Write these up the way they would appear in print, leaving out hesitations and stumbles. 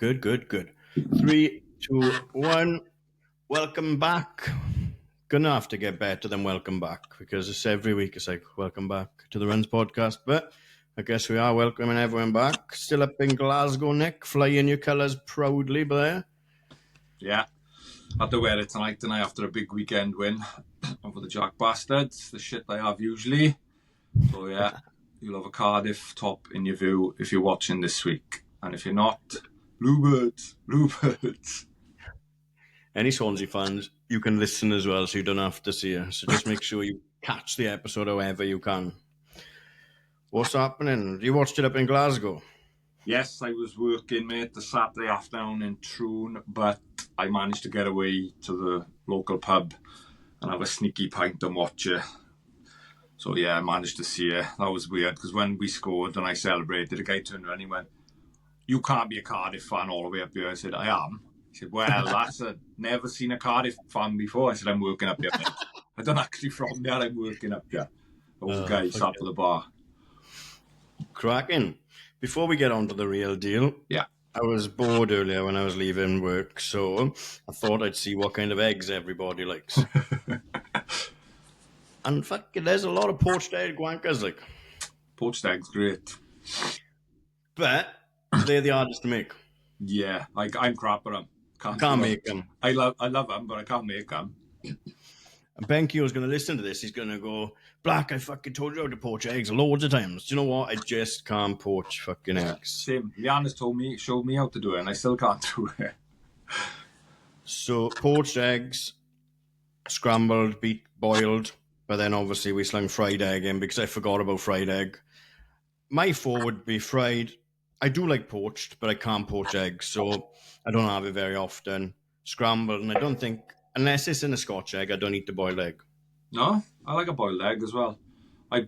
Good. 3, 2, 1. Welcome back. Gonna have to get better than welcome back because it's every week it's like welcome back to the Runs podcast. But I guess we are welcoming everyone back. Still up in Glasgow, Nick, flying your colours proudly there. Yeah, had to wear it tonight after a big weekend win over the Jack Bastards, the shit I have usually. So yeah, you'll have a Cardiff top in your view if you're watching this week. And if you're not, Bluebirds. Any Swansea fans, you can listen as well, so you don't have to see us. So just make sure you catch the episode however you can. What's happening? You watched it up in Glasgow? Yes, I was working, mate, the Saturday afternoon in Troon, but I managed to get away to the local pub and have a sneaky pint and watch it. So yeah, I managed to see it. That was weird, because when we scored and I celebrated, a guy turned around and he went, "You can't be a Cardiff fan all the way up here." I said, "I am." He said, "Well, that's never seen a Cardiff fan before." I said, "I'm working up here, mate. I don't actually from there, I'm working up here." There was a guy sat at the bar. Cracking. Before we get on to the real deal, Yeah. I was bored earlier when I was leaving work, so I thought I'd see what kind of eggs everybody likes. And fuck it, there's a lot of poached egg wankers, like. Poached eggs, great. But they're the hardest to make. Yeah, I'm crap at them. Can't make them. I love them, but I can't make them. And Benkio's going to listen to this. He's going to go, "Black, I fucking told you how to poach eggs loads of times. Do you know what? I just can't poach fucking eggs." Same. Leanna's showed me how to do it, and I still can't do it. So poached eggs, scrambled, beat, boiled. But then obviously we slung fried egg in because I forgot about fried egg. My four would be fried. I do like poached, but I can't poach eggs, so I don't have it very often. Scrambled, and I don't think, unless it's in a Scotch egg, I don't eat the boiled egg. No, I like a boiled egg as well. I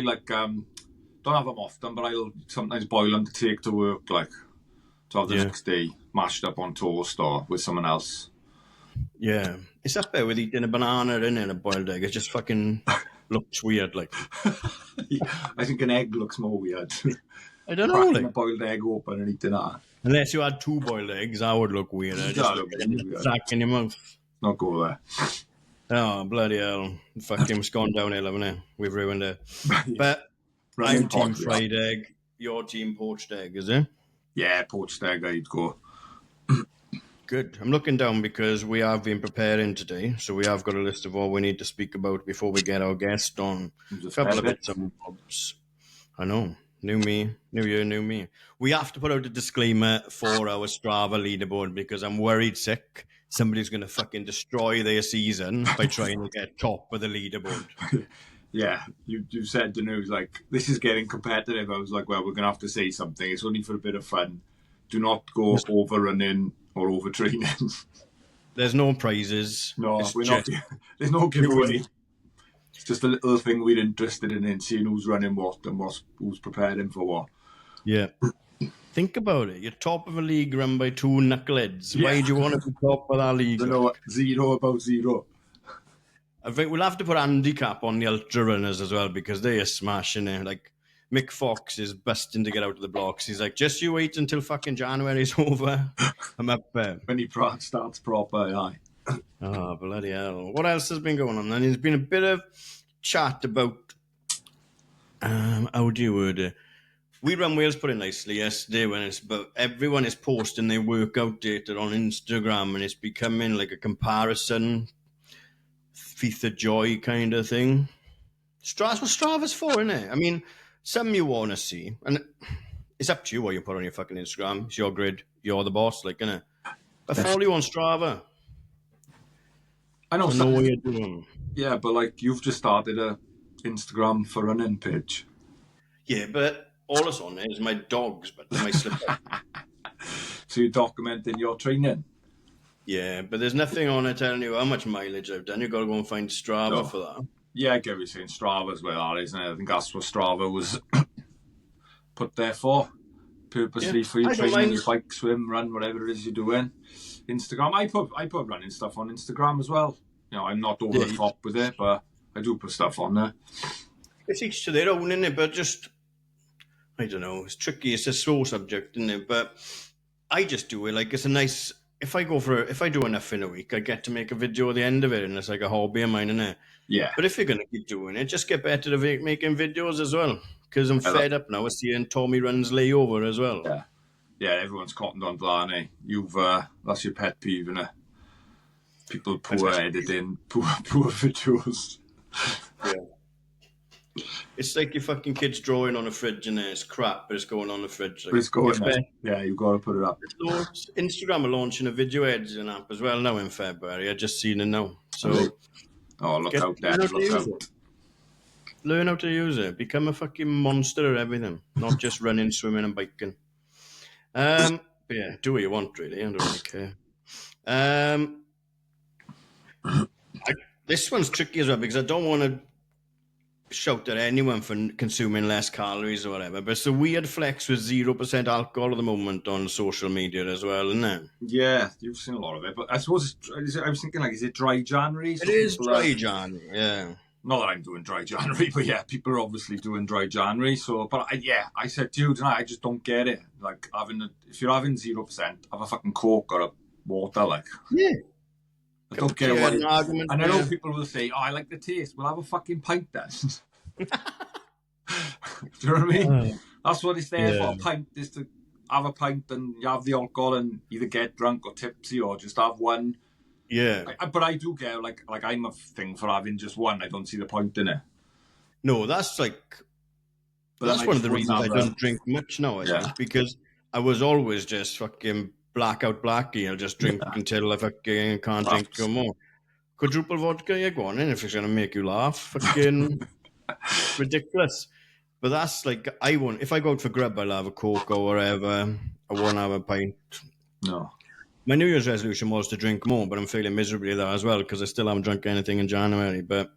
like, don't have them often, but I'll sometimes boil them to take to work, like, to have the next day mashed up on toast or with someone else. Yeah. It's up there with eating a banana in a boiled egg. It just fucking looks weird, like. I think an egg looks more weird. I don't know, like a boiled egg open and eating that. Unless you had two boiled eggs, that would look weird. Just look at the sack in your mouth. Not go there. Oh, bloody hell. Fucking it's gone downhill, haven't it? We've ruined it. But I'm team fried egg. Your team poached egg, is it? Yeah, poached egg, I'd go. Good. I'm looking down because we have been preparing today, so we have got a list of all we need to speak about before we get our guest on. A couple of bits and bobs. I know. New me, new year, new me. We have to put out a disclaimer for our Strava leaderboard because I'm worried sick somebody's going to fucking destroy their season by trying to get top of the leaderboard. Yeah, you said the news, like, this is getting competitive. I was like, well, we're going to have to say something. It's only for a bit of fun. Do not go overrunning or overtraining. There's no prizes. No, there's no giveaway. It's just a little thing we're interested in seeing who's running what and who's preparing for what. Yeah. Think about it. You're top of a league run by two knuckleheads. Yeah. Why do you want to be top of that league? You know what? Zero about zero. I think we'll have to put a handicap on the ultra runners as well because they are smashing it. Like, Mick Fox is busting to get out of the blocks. He's like, just you wait until fucking January's over. I'm up there. When he starts proper, aye. Oh, bloody hell. What else has been going on? And there's been a bit of chat about, how do you word it? We Run Wales put it nicely yesterday but everyone is posting their workout data on Instagram and it's becoming like a comparison, Feast of Joy kind of thing. That's what Strava's for, isn't it? I mean, some you want to see, and it's up to you what you put on your fucking Instagram. It's your grid. You're the boss, like, innit? But follow you on Strava. I know what you're doing. Yeah, but like you've just started a Instagram for running page. Yeah, but all it's on there is my dogs, but my slipper. So you're documenting your training? Yeah, but there's nothing on it telling you how much mileage I've done. You've got to go and find Strava for that. Yeah, I get what you're saying. Strava's where that is, isn't it? I think that's what Strava was put there for. Purposely for your training, your bike, swim, run, whatever it is you're doing. Instagram, I put running stuff on Instagram as well. You know, I'm not over the top with it, but I do put stuff on there. It's each to their own, isn't it? But just, I don't know, it's tricky. It's a sore subject, isn't it? But I just do it like it's a nice. If I do enough in a week, I get to make a video at the end of it, and it's like a hobby of mine, isn't it? Yeah. But if you're gonna keep doing it, just get better at making videos as well. Because I'm fed up now of seeing Tommy runs layover as well. Yeah. Yeah, everyone's cottoned on to that, eh? That's your pet peeve, innit? People poor editing, poor videos. Yeah. It's like your fucking kid's drawing on a fridge and it's crap, but it's going on the fridge. Like, But it's going there. Yeah, you've got to put it up. Instagram are launching a video editing app as well now in February. I just seen it now. So, look out there. Look out. Learn how to use it. Become a fucking monster at everything, not just running, swimming, and biking. But yeah, do what you want, really. I don't really care. This one's tricky as well because I don't want to shout at anyone for consuming less calories or whatever, but it's a weird flex with 0% alcohol at the moment on social media as well, isn't it? Yeah, you've seen a lot of it, but I suppose I was thinking, like, is it dry January? So it is dry January, yeah. Not that I'm doing dry January, but yeah, people are obviously doing dry January. So, but I said to you tonight, I just don't get it. Like, if you're having 0%, have a fucking Coke or a water, like. Yeah. I don't get what an argument. And I know people will say, "Oh, I like the taste. We'll have a fucking pint then." Do you know what I mean? That's what it's there for. A pint is to have a pint and you have the alcohol and either get drunk or tipsy or just have one. Yeah. But I do get like I'm a thing for having just one. I don't see the point in it. No, that's like. But that's one of the reasons I don't drink much now, I think, because I was always just fucking blackout blacky. I'll just drink until I fucking can't drink no more. Quadruple vodka, yeah, go on in if it's going to make you laugh. Fucking ridiculous. But that's like, if I go out for grub, I'll have a Coke or whatever. I won't have a pint. No. My New Year's resolution was to drink more, but I'm feeling miserably there as well because I still haven't drunk anything in January. But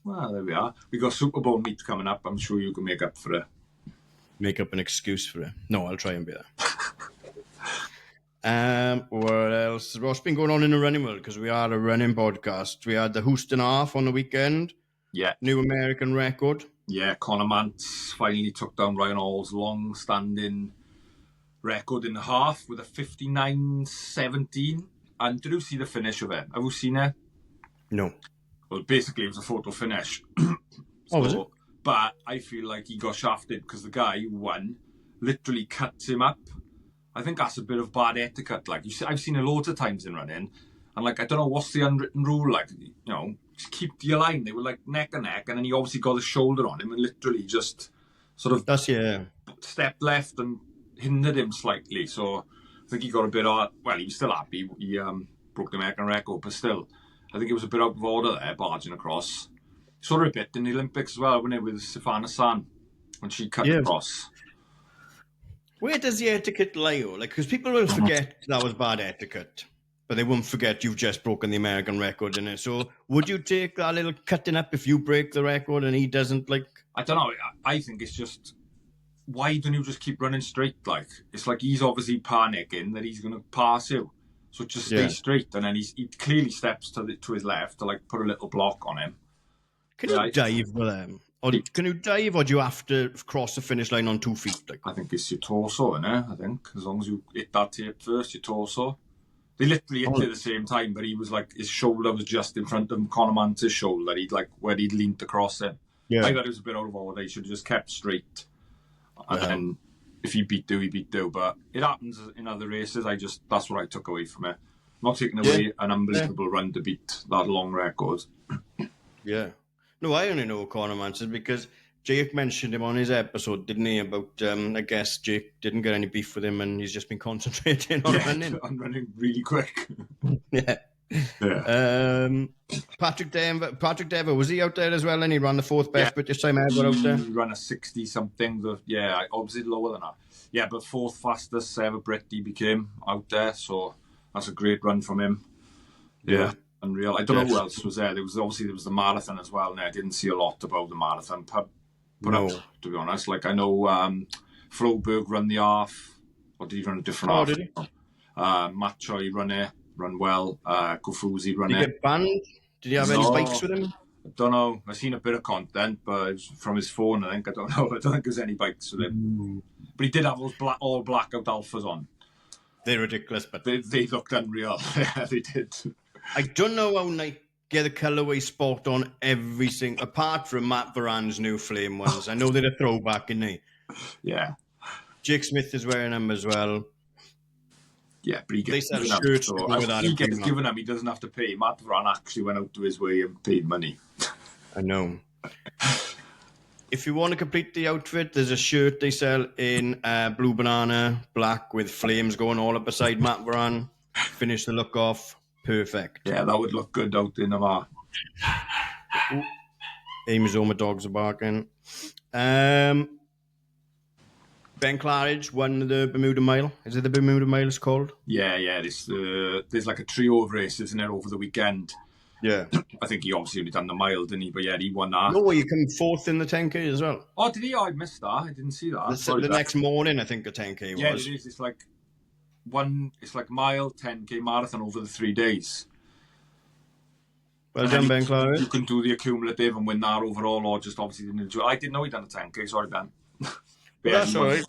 well, there we are. We got Super Bowl meat coming up. I'm sure you can make up for it. Make up an excuse for it. No, I'll try and be there. What else? What's been going on in the running world? Because we are a running podcast. We had the Houston Half on the weekend. Yeah. New American record. Yeah, Conor Mantz finally took down Ryan Hall's long-standing record in the half with a 59.17. And did you see the finish of it? Have you seen it? No. Well, basically, it was a photo finish. Was it? But I feel like he got shafted because the guy who won literally cuts him up. I think that's a bit of bad etiquette. Like, I've seen it loads of times in running. And, like, I don't know what's the unwritten rule. Like, you know, just keep to your line. They were, like, neck and neck. And then he obviously got his shoulder on him and literally just sort of stepped left and hindered him slightly. So I think he got a bit out. Well, he was still happy. He broke the American record. But still, I think it was a bit out of order there, barging across. Saw her a bit in the Olympics as well, wasn't it, with Sifana San when she cut across. Where does the etiquette lie? Like, because people will forget that was bad etiquette, but they won't forget you've just broken the American record in it. So, would you take that little cutting up if you break the record and he doesn't? Like, I don't know. I think it's just, why don't you just keep running straight? Like, it's like he's obviously panicking that he's going to pass you, so just stay straight. And then he clearly steps to his left to like put a little block on him. Can you dive with them? Or can you dive, or do you have to cross the finish line on 2 feet? Like? I think it's your torso, innit? I think as long as you hit that tape first, your torso. They literally hit it at the same time, but he was like, his shoulder was just in front of Conor Mantz's shoulder. Where he'd leaned across him. Yeah. I thought it was a bit out of order. He should have just kept straight. And then if he beat do, he beat do. But it happens in other races. That's what I took away from it. Not taking away an unbelievable run to beat that long record. Yeah. No, I only know Conor Mantz because Jake mentioned him on his episode, didn't he? About, I guess Jake didn't get any beef with him and he's just been concentrating on running. On running really quick. Yeah. Patrick Dever, was he out there as well? And he ran the fourth best British time ever out there. He ran a 60-something. Yeah, obviously lower than that. Yeah, but fourth fastest ever Brit he became out there. So that's a great run from him. Yeah. Unreal. I don't know who else was there. There was the marathon as well. And I didn't see a lot about the marathon. But to be honest, like I know Froberg run the half, or did he run a different half? Did he? Matt Choi run well. Kofuzi run it. Did he get banned? Did he have any bikes with him? I don't know. I've seen a bit of content, but it was from his phone. I think I don't know. I don't think there's any bikes with him. But he did have those all blackout alphas on. They're ridiculous, but they looked unreal. Yeah, they did. I don't know how Nike get the colourway spot on every single, apart from Matt Varane's new flame ones. I know they're a throwback, isn't they? Yeah. Jake Smith is wearing them as well. Yeah, but they sell shirts to go with that. He gets given them, he doesn't have to pay. Matt Varane actually went out to his way and paid money. I know. If you want to complete the outfit, there's a shirt they sell in blue banana, black with flames going all up beside Matt Varane. Finish the look off. Perfect. Yeah, that would look good out in the bar. Amy's home, my dogs are barking. Ben Claridge won the Bermuda Mile. Is it the Bermuda Mile it's called? Yeah. There's like a trio of races in there over the weekend. Yeah. I think he obviously only done the mile, didn't he? But yeah, he won that. No, you come fourth in the 10K as well. Oh, did he? Oh, I missed that. I didn't see that. The next morning, I think the 10K was. Yeah, it is. It's like mile, 10K marathon over the 3 days. Well done, Ben Claridge. You can do the accumulative and win that overall, or just obviously didn't enjoy it. I didn't know he'd done a 10K. Sorry, Ben. That's all right.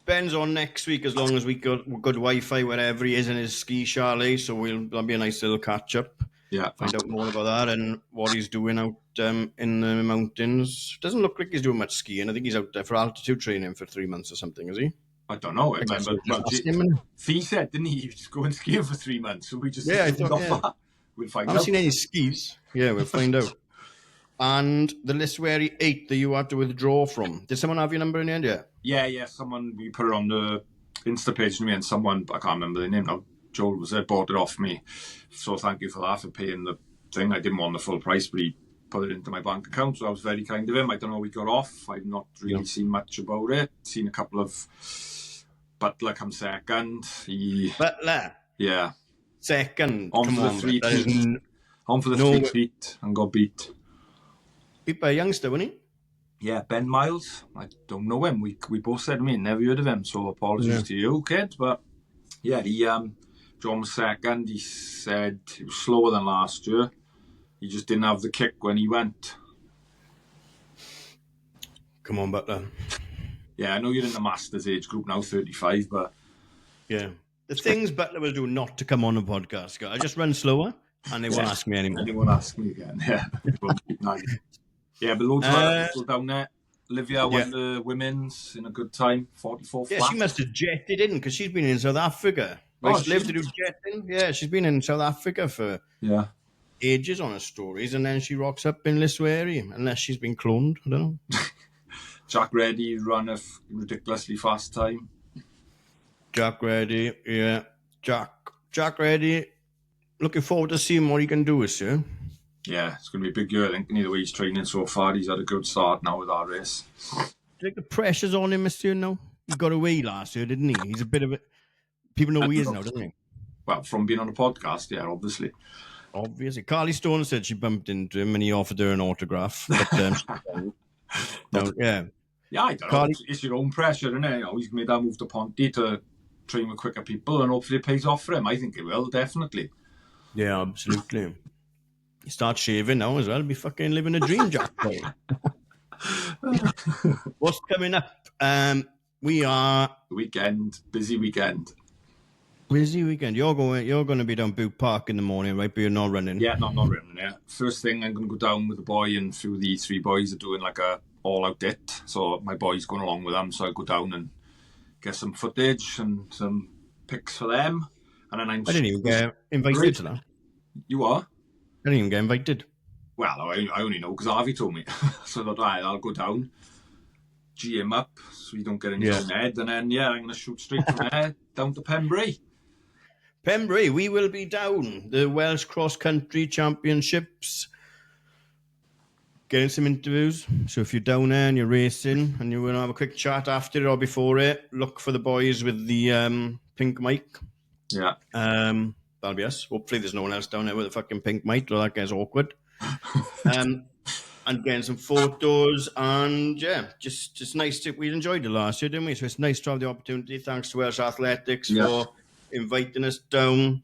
Ben's on next week as long as we got good Wi-Fi wherever he is in his ski chalet, so that'll be a nice little catch-up. Yeah. Find out more about that and what he's doing out in the mountains. Doesn't look like he's doing much skiing. I think he's out there for altitude training for 3 months or something, is he? I don't know. He said, didn't he? Just go and ski for 3 months. So we just I thought, we'll find out. I haven't seen any skis. Yeah, we'll find out. And the list where he ate that you had to withdraw from. Did someone have your number in the end yet? Yeah. Someone, we put it on the Insta page to me, and someone, I can't remember the name now, Joel was there, bought it off me. So thank you for that, for paying the thing. I didn't want the full price, but he put it into my bank account, so I was very kind of him. I don't know how we got off. I've not really seen much about it. Seen a couple of Butler come second. Butler? Yeah. Second? On for the 3 feet and got beat. Beat by a youngster, wasn't he? Yeah, Ben Miles. I don't know him. We both said never heard of him, so apologies to you, kid. But yeah, John was second. He said he was slower than last year. He just didn't have the kick when he went. Come on, Butler. Yeah, I know you're in the Masters age group now, 35, but... Yeah. The things Butler will do not to come on a podcast, I just run slower, and they won't ask me anymore. And they won't ask me again, yeah. Yeah, but loads of other people down there. Olivia won the women's in a good time, 44 flat. Yeah, she must have jetted in, because she's been in South Africa. She's lived to do jetting. Yeah, she's been in South Africa for ages on her stories, and then she rocks up in Lissueri, unless she's been cloned. I don't know. Jack Reddy ran a ridiculously fast time. Jack Reddy, yeah. Jack Reddy, looking forward to seeing what he can do this year. Yeah, it's going to be a big year, I think. The way he's training so far, he's had a good start now with that race. Do you think the pressure's on him this year now? He got away last year, didn't he? He's a bit of a... People know who he is now, don't they? Well, from being on a podcast, yeah, obviously. Obviously. Carly Stone said she bumped into him and he offered her an autograph. But, yeah. Yeah, I don't know. It's your own pressure, isn't it? He's made that move to Ponty to train with quicker people, and hopefully it pays off for him. I think it will, definitely. Yeah, absolutely. You start shaving now as well. Be fucking living a dream, Jack. What's coming up? We are weekend, busy weekend. Busy weekend. You're going to be down Boot Park in the morning, right? But you're not running. Yeah, no, I'm not running. Yeah, first thing I'm going to go down with the boy, and a few of the E3 boys are doing like a all-out it. So my boy's going along with them, so I go down and get some footage and some pics for them. And then I didn't even get invited to that. You are? I didn't even get invited. Well, I only know because Harvey told me. So I thought, I'll go down, G him up so you don't get in his own head. And then, I'm going to shoot straight from there down to Pembrey. Pembrey, we will be down. The Welsh Cross Country Championships. Getting some interviews. So if you're down there and you're racing and you want to have a quick chat after it or before it, look for the boys with the pink mic. Yeah. That'll be us. Hopefully there's no one else down there with a fucking pink mic, or that guy's awkward. And getting some photos, and just nice. We enjoyed it last year, didn't we? So it's nice to have the opportunity. Thanks to Welsh Athletics for inviting us down,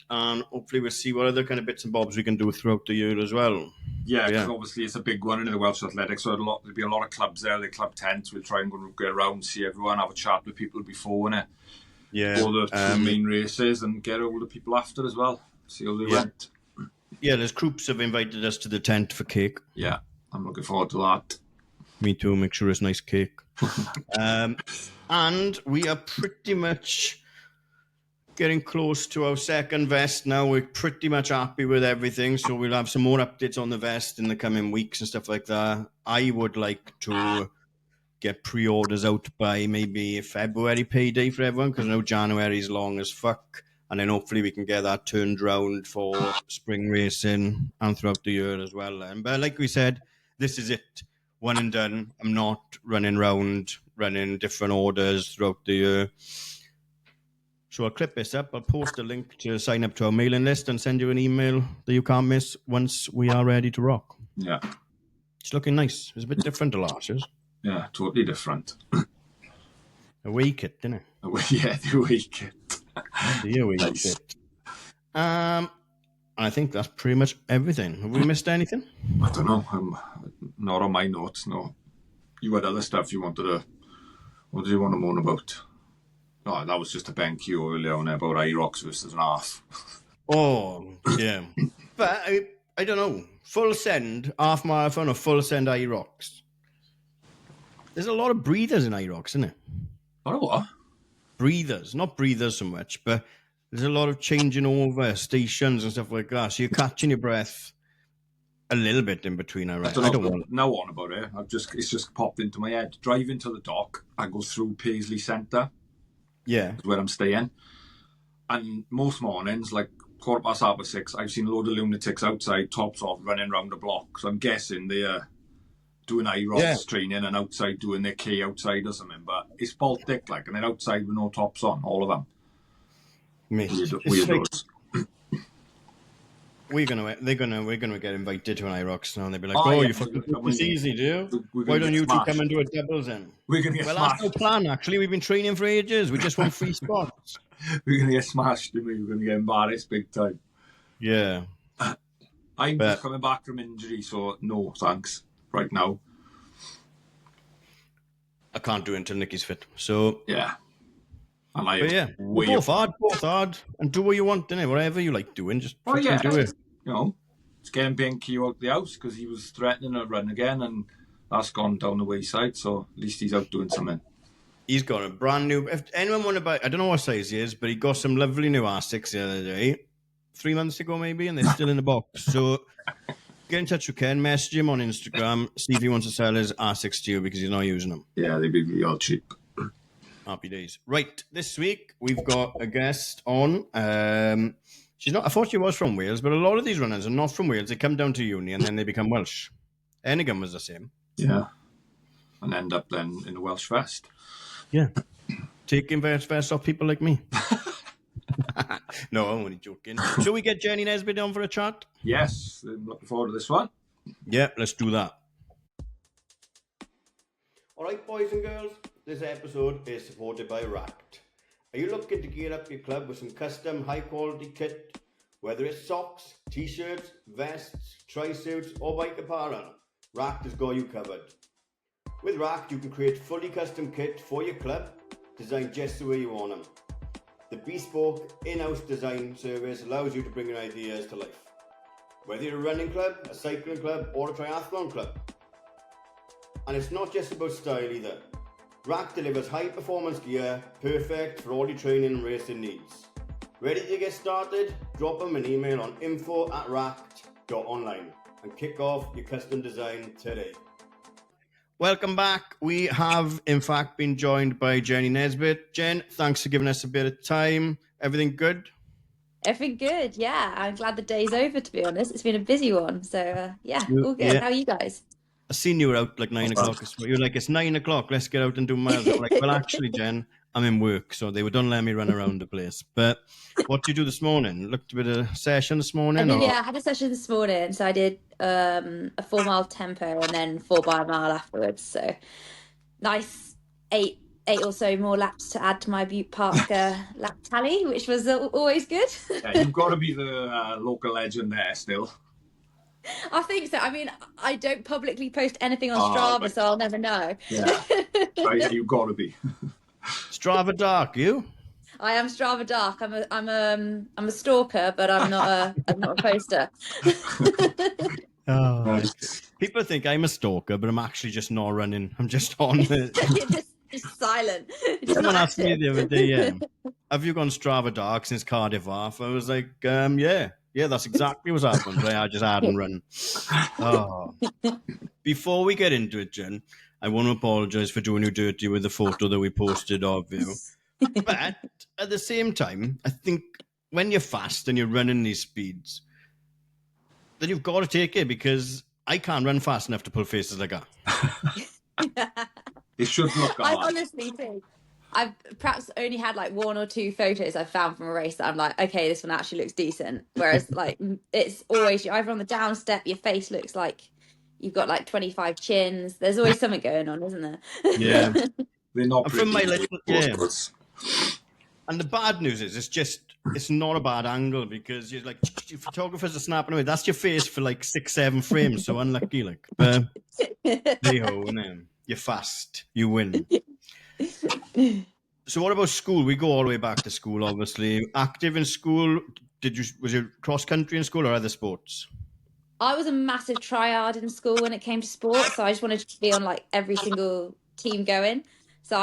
and hopefully we'll see what other kind of bits and bobs we can do throughout the year as well. Yeah, because obviously it's a big one in the Welsh Athletics, so there'll be a lot of clubs there. The club tents. We'll try and go around, see everyone, have a chat with people before, innit? Yeah. Go the two main races and get all the people after as well. See how they went. Yeah, there's groups have invited us to the tent for cake. Yeah, I'm looking forward to that. Me too. Make sure it's nice cake. And we are pretty much getting close to our second vest now. We're pretty much happy with everything, so we'll have some more updates on the vest in the coming weeks and stuff like that. I would like to get pre-orders out by maybe February payday for everyone, because I know January is long as fuck, and then hopefully we can get that turned around for spring racing and throughout the year as well. But like we said, this is it. One and done. I'm not running around, running different orders throughout the year. So I'll clip this up. I'll post a link to sign up to our mailing list and send you an email that you can't miss once we are ready to rock. Yeah. It's looking nice. It's a bit different to last year's. Yeah, totally different. Away kit, didn't it? Yeah, the away kit. The away kit. And I think that's pretty much everything. Have we missed anything? I don't know. I'm not on my notes, no. You had other stuff you wanted to... What did you want to moan about? Oh, that was just a BenQ earlier on about IROX versus an half. Oh, yeah. But I don't know. Full send, half marathon or full send IROX? There's a lot of breathers in IROX, isn't it? What? Breathers. Not breathers so much, but there's a lot of changing over stations and stuff like that. So you're catching your breath a little bit in between. I don't want now on about it. It's just popped into my head. Driving to the dock, I go through Paisley Centre. Yeah. That's where I'm staying. And most mornings, like 6:15, I've seen a load of lunatics outside, tops off, running around the block. So I'm guessing they're doing IROX training and outside doing their K outside or something. But it's Baltic, like, and they're outside with no tops on, all of them. Weirdos. We're gonna get invited to an IROX now, and they'll be like, you fucking it's easy, do you? Why don't you two come and do a doubles then? We're gonna get smashed. That's no plan, actually. We've been training for ages. We just want free spots. We're gonna get smashed, and we're gonna get embarrassed big time. Yeah. I'm just coming back from injury, so no thanks right now. I can't do it until Nicky's fit. So yeah. Both hard, and do what you want, innit? Whatever you like doing, just do it. You know, it's getting BenQ out the house because he was threatening to run again, and that's gone down the wayside. So at least he's out doing something. He's got a brand new. If anyone want to buy, I don't know what size he is, but he got some lovely new R6 the other day, 3 months ago maybe, and they're still in the box. So get in touch with Ken, message him on Instagram, see if he wants to sell his R6 to you because he's not using them. Yeah, they'd be all cheap. Happy days. Right, this week we've got a guest on. She's not. I thought she was from Wales, but a lot of these runners are not from Wales. They come down to uni and then they become Welsh. Ennigan was the same. Yeah, and end up then in the Welsh Fest. Yeah, taking Fest off people like me. No, I'm only joking. Shall we get Jenny Nesbitt on for a chat? Yes, I'm looking forward to this one. Yeah, let's do that. All right, boys and girls. This episode is supported by Racked. Are you looking to gear up your club with some custom high-quality kit? Whether it's socks, t-shirts, vests, tri-suits or bike apparel, Racked has got you covered. With Racked, you can create fully custom kit for your club, designed just the way you want them. The bespoke in-house design service allows you to bring your ideas to life. Whether you're a running club, a cycling club or a triathlon club. And it's not just about style either. Rack delivers high-performance gear, perfect for all your training and racing needs. Ready to get started? Drop them an email on info@racked.online and kick off your custom design today. Welcome back. We have, in fact, been joined by Jenny Nesbitt. Jen, thanks for giving us a bit of time. Everything good? Everything good, yeah. I'm glad the day's over, to be honest. It's been a busy one, so all good. Yeah. How are you guys? I seen you were out like 9 o'clock. You're like, it's 9 o'clock, let's get out and do miles. I'm like, well, actually, Jen, I'm in work, so they don't let me run around the place. But what did you do this morning? Looked a bit of session this morning? I had a session this morning. So I did a 4 mile tempo and then 4 by a mile afterwards. So nice 8 or so more laps to add to my Butte Park lap tally, which was always good. Yeah, you've got to be the local legend there still. I think so. I mean, I don't publicly post anything on Strava, so I'll never know. Yeah, right, you've got to be. Strava dark, you? I am Strava Dark. I'm a stalker, but I'm not a poster. Oh, Right. people think I'm a stalker, but I'm actually just not running. I'm just on the. You're just silent. Just Someone not asked me active. the other day, have you gone Strava Dark since Cardiff off? I was like, yeah, that's exactly what's happened. But I just hadn't run. Oh. Before we get into it, Jen, I want to apologise for doing you dirty with the photo that we posted of you. But at the same time, I think when you're fast and you're running these speeds, then you've got to take it, because I can't run fast enough to pull faces like that. It should look I hard. honestly think I've perhaps only had like 1 or 2 photos I've found from a race that I'm like, okay, this one actually looks decent. Whereas like it's always you're either on the down step, your face looks like you've got like 25 chins. There's always something going on, isn't there? Yeah. They're not And from my pretty little, yeah. photos. And the bad news is, it's not a bad angle, because you're like, photographers are snapping away. That's your face for like 6-7 frames. So unlucky, like. But hey-ho, innit? You're fast. You win. So what about school? We go all the way back to school, obviously. Active in school? Was you cross country in school or other sports? I was a massive tryhard in school when it came to sport, so I just wanted to be on like every single team going. So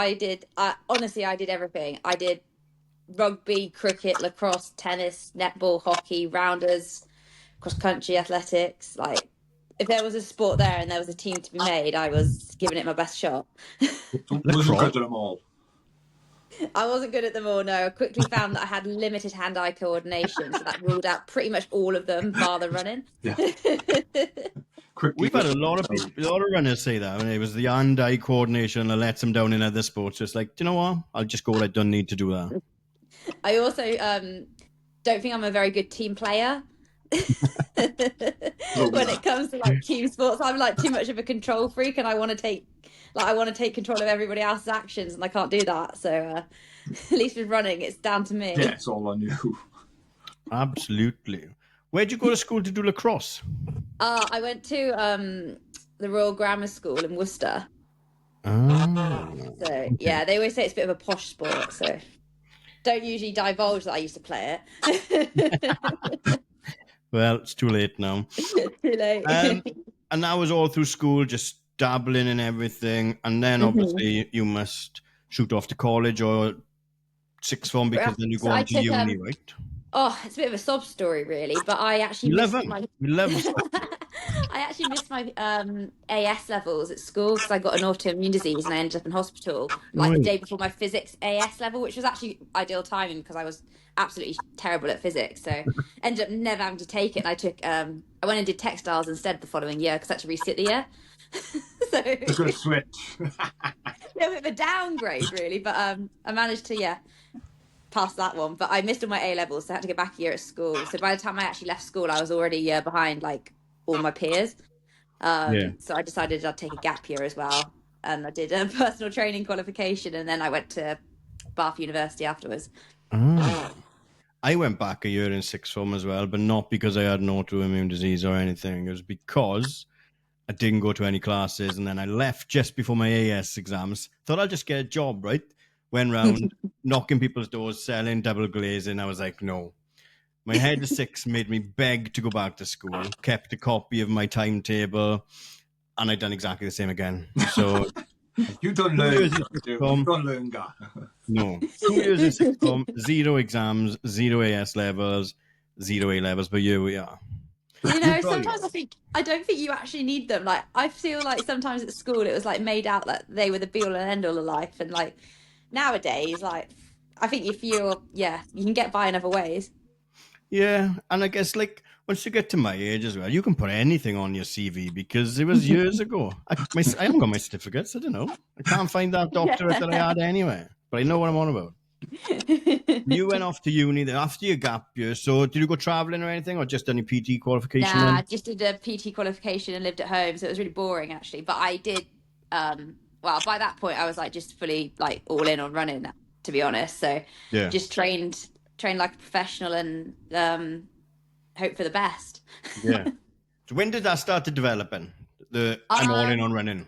honestly, I did everything. I did rugby, cricket, lacrosse, tennis, netball, hockey, rounders, cross country, athletics. Like, if there was a sport there and there was a team to be made, I was giving it my best shot. Wasn't good at them all. I wasn't good at them all, no. I quickly found that I had limited hand-eye coordination, so that ruled out pretty much all of them, bar the running. Yeah. We've had a lot of runners say that. I mean, it was the hand-eye coordination that lets them down in other sports. It's like, do you know what? I'll just go. I don't need to do that. I also don't think I'm a very good team player. When it comes to like team sports, I'm like too much of a control freak, and I want to take control of everybody else's actions, and I can't do that. So at least with running, it's down to me. Yeah, it's all on you. Absolutely. Where'd you go to school to do lacrosse? I went to the Royal Grammar School in Worcester. Oh. So yeah, they always say it's a bit of a posh sport, so don't usually divulge that I used to play it. Well, it's too late now. Too late. And that was all through school, just dabbling in everything. And then obviously you must shoot off to college or sixth form, because then you go on to uni, right? Oh, it's a bit of a sob story, really. But I actually I actually missed my AS levels at school because I got an autoimmune disease and I ended up in hospital like the day before my physics AS level, which was actually ideal timing because I was absolutely terrible at physics. So ended up never having to take it. And I took I went and did textiles instead the following year because I had to resit the year. So It's a good switch. a bit of a downgrade, really. But I managed to pass that one. But I missed all my A levels, so I had to go back a year at school. So by the time I actually left school, I was already a year behind like all my peers. So I decided I'd take a gap year as well, and I did a personal training qualification, and then I went to Bath University afterwards. I went back a year in sixth form as well, but not because I had an autoimmune disease or anything. It was because I didn't go to any classes, and then I left just before my AS exams. Thought I'd just get a job, right? Went round knocking people's doors, selling double glazing. I was like, no. My head of 6 made me beg to go back to school, kept a copy of my timetable, and I'd done exactly the same again. So you don't learn. You don't learn, guy. No. 2 years in sixth form, 0 exams, 0 AS levels, 0 A levels, but here we are. You know, sometimes I don't think you actually need them. Like, I feel like sometimes at school it was like made out that they were the be all and end all of life, and like nowadays, like I think if you can get by in other ways. Yeah, and I guess like once you get to my age as well, you can put anything on your CV because it was years ago. I haven't got my certificates. I don't know. I can't find that doctorate that I had anyway, but I know what I'm on about. You went off to uni then after your gap year. So did you go traveling or anything, or just any PT qualification? Nah, I just did a PT qualification and lived at home, so it was really boring actually. But I did. Well, by that point, I was like just fully like all in on running, to be honest. So just trained like a professional and hope for the best. Yeah. So when did that start to developing? I'm all in on running.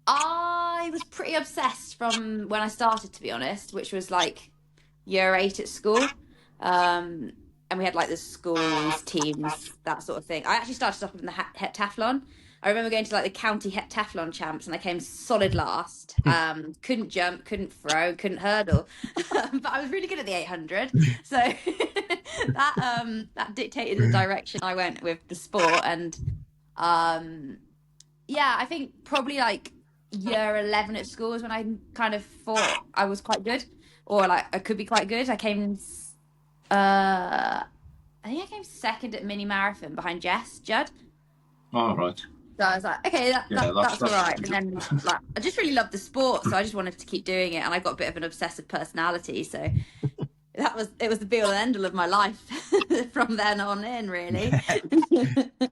I was pretty obsessed from when I started, to be honest, which was like year 8 at school. And we had like the schools, teams, that sort of thing. I actually started off in the heptathlon. I remember going to like the county heptathlon champs, and I came solid last. Couldn't jump, couldn't throw, couldn't hurdle, but I was really good at the 800. So that dictated the direction I went with the sport. And yeah, I think probably like year 11 at school is when I kind of thought I was quite good, or like I could be quite good. I think I came second at mini marathon behind Jess Judd. Oh, right. So I was like, okay, that's all right. And then like, I just really loved the sport, so I just wanted to keep doing it. And I got a bit of an obsessive personality, so it was the be all and end all of my life from then on in, really.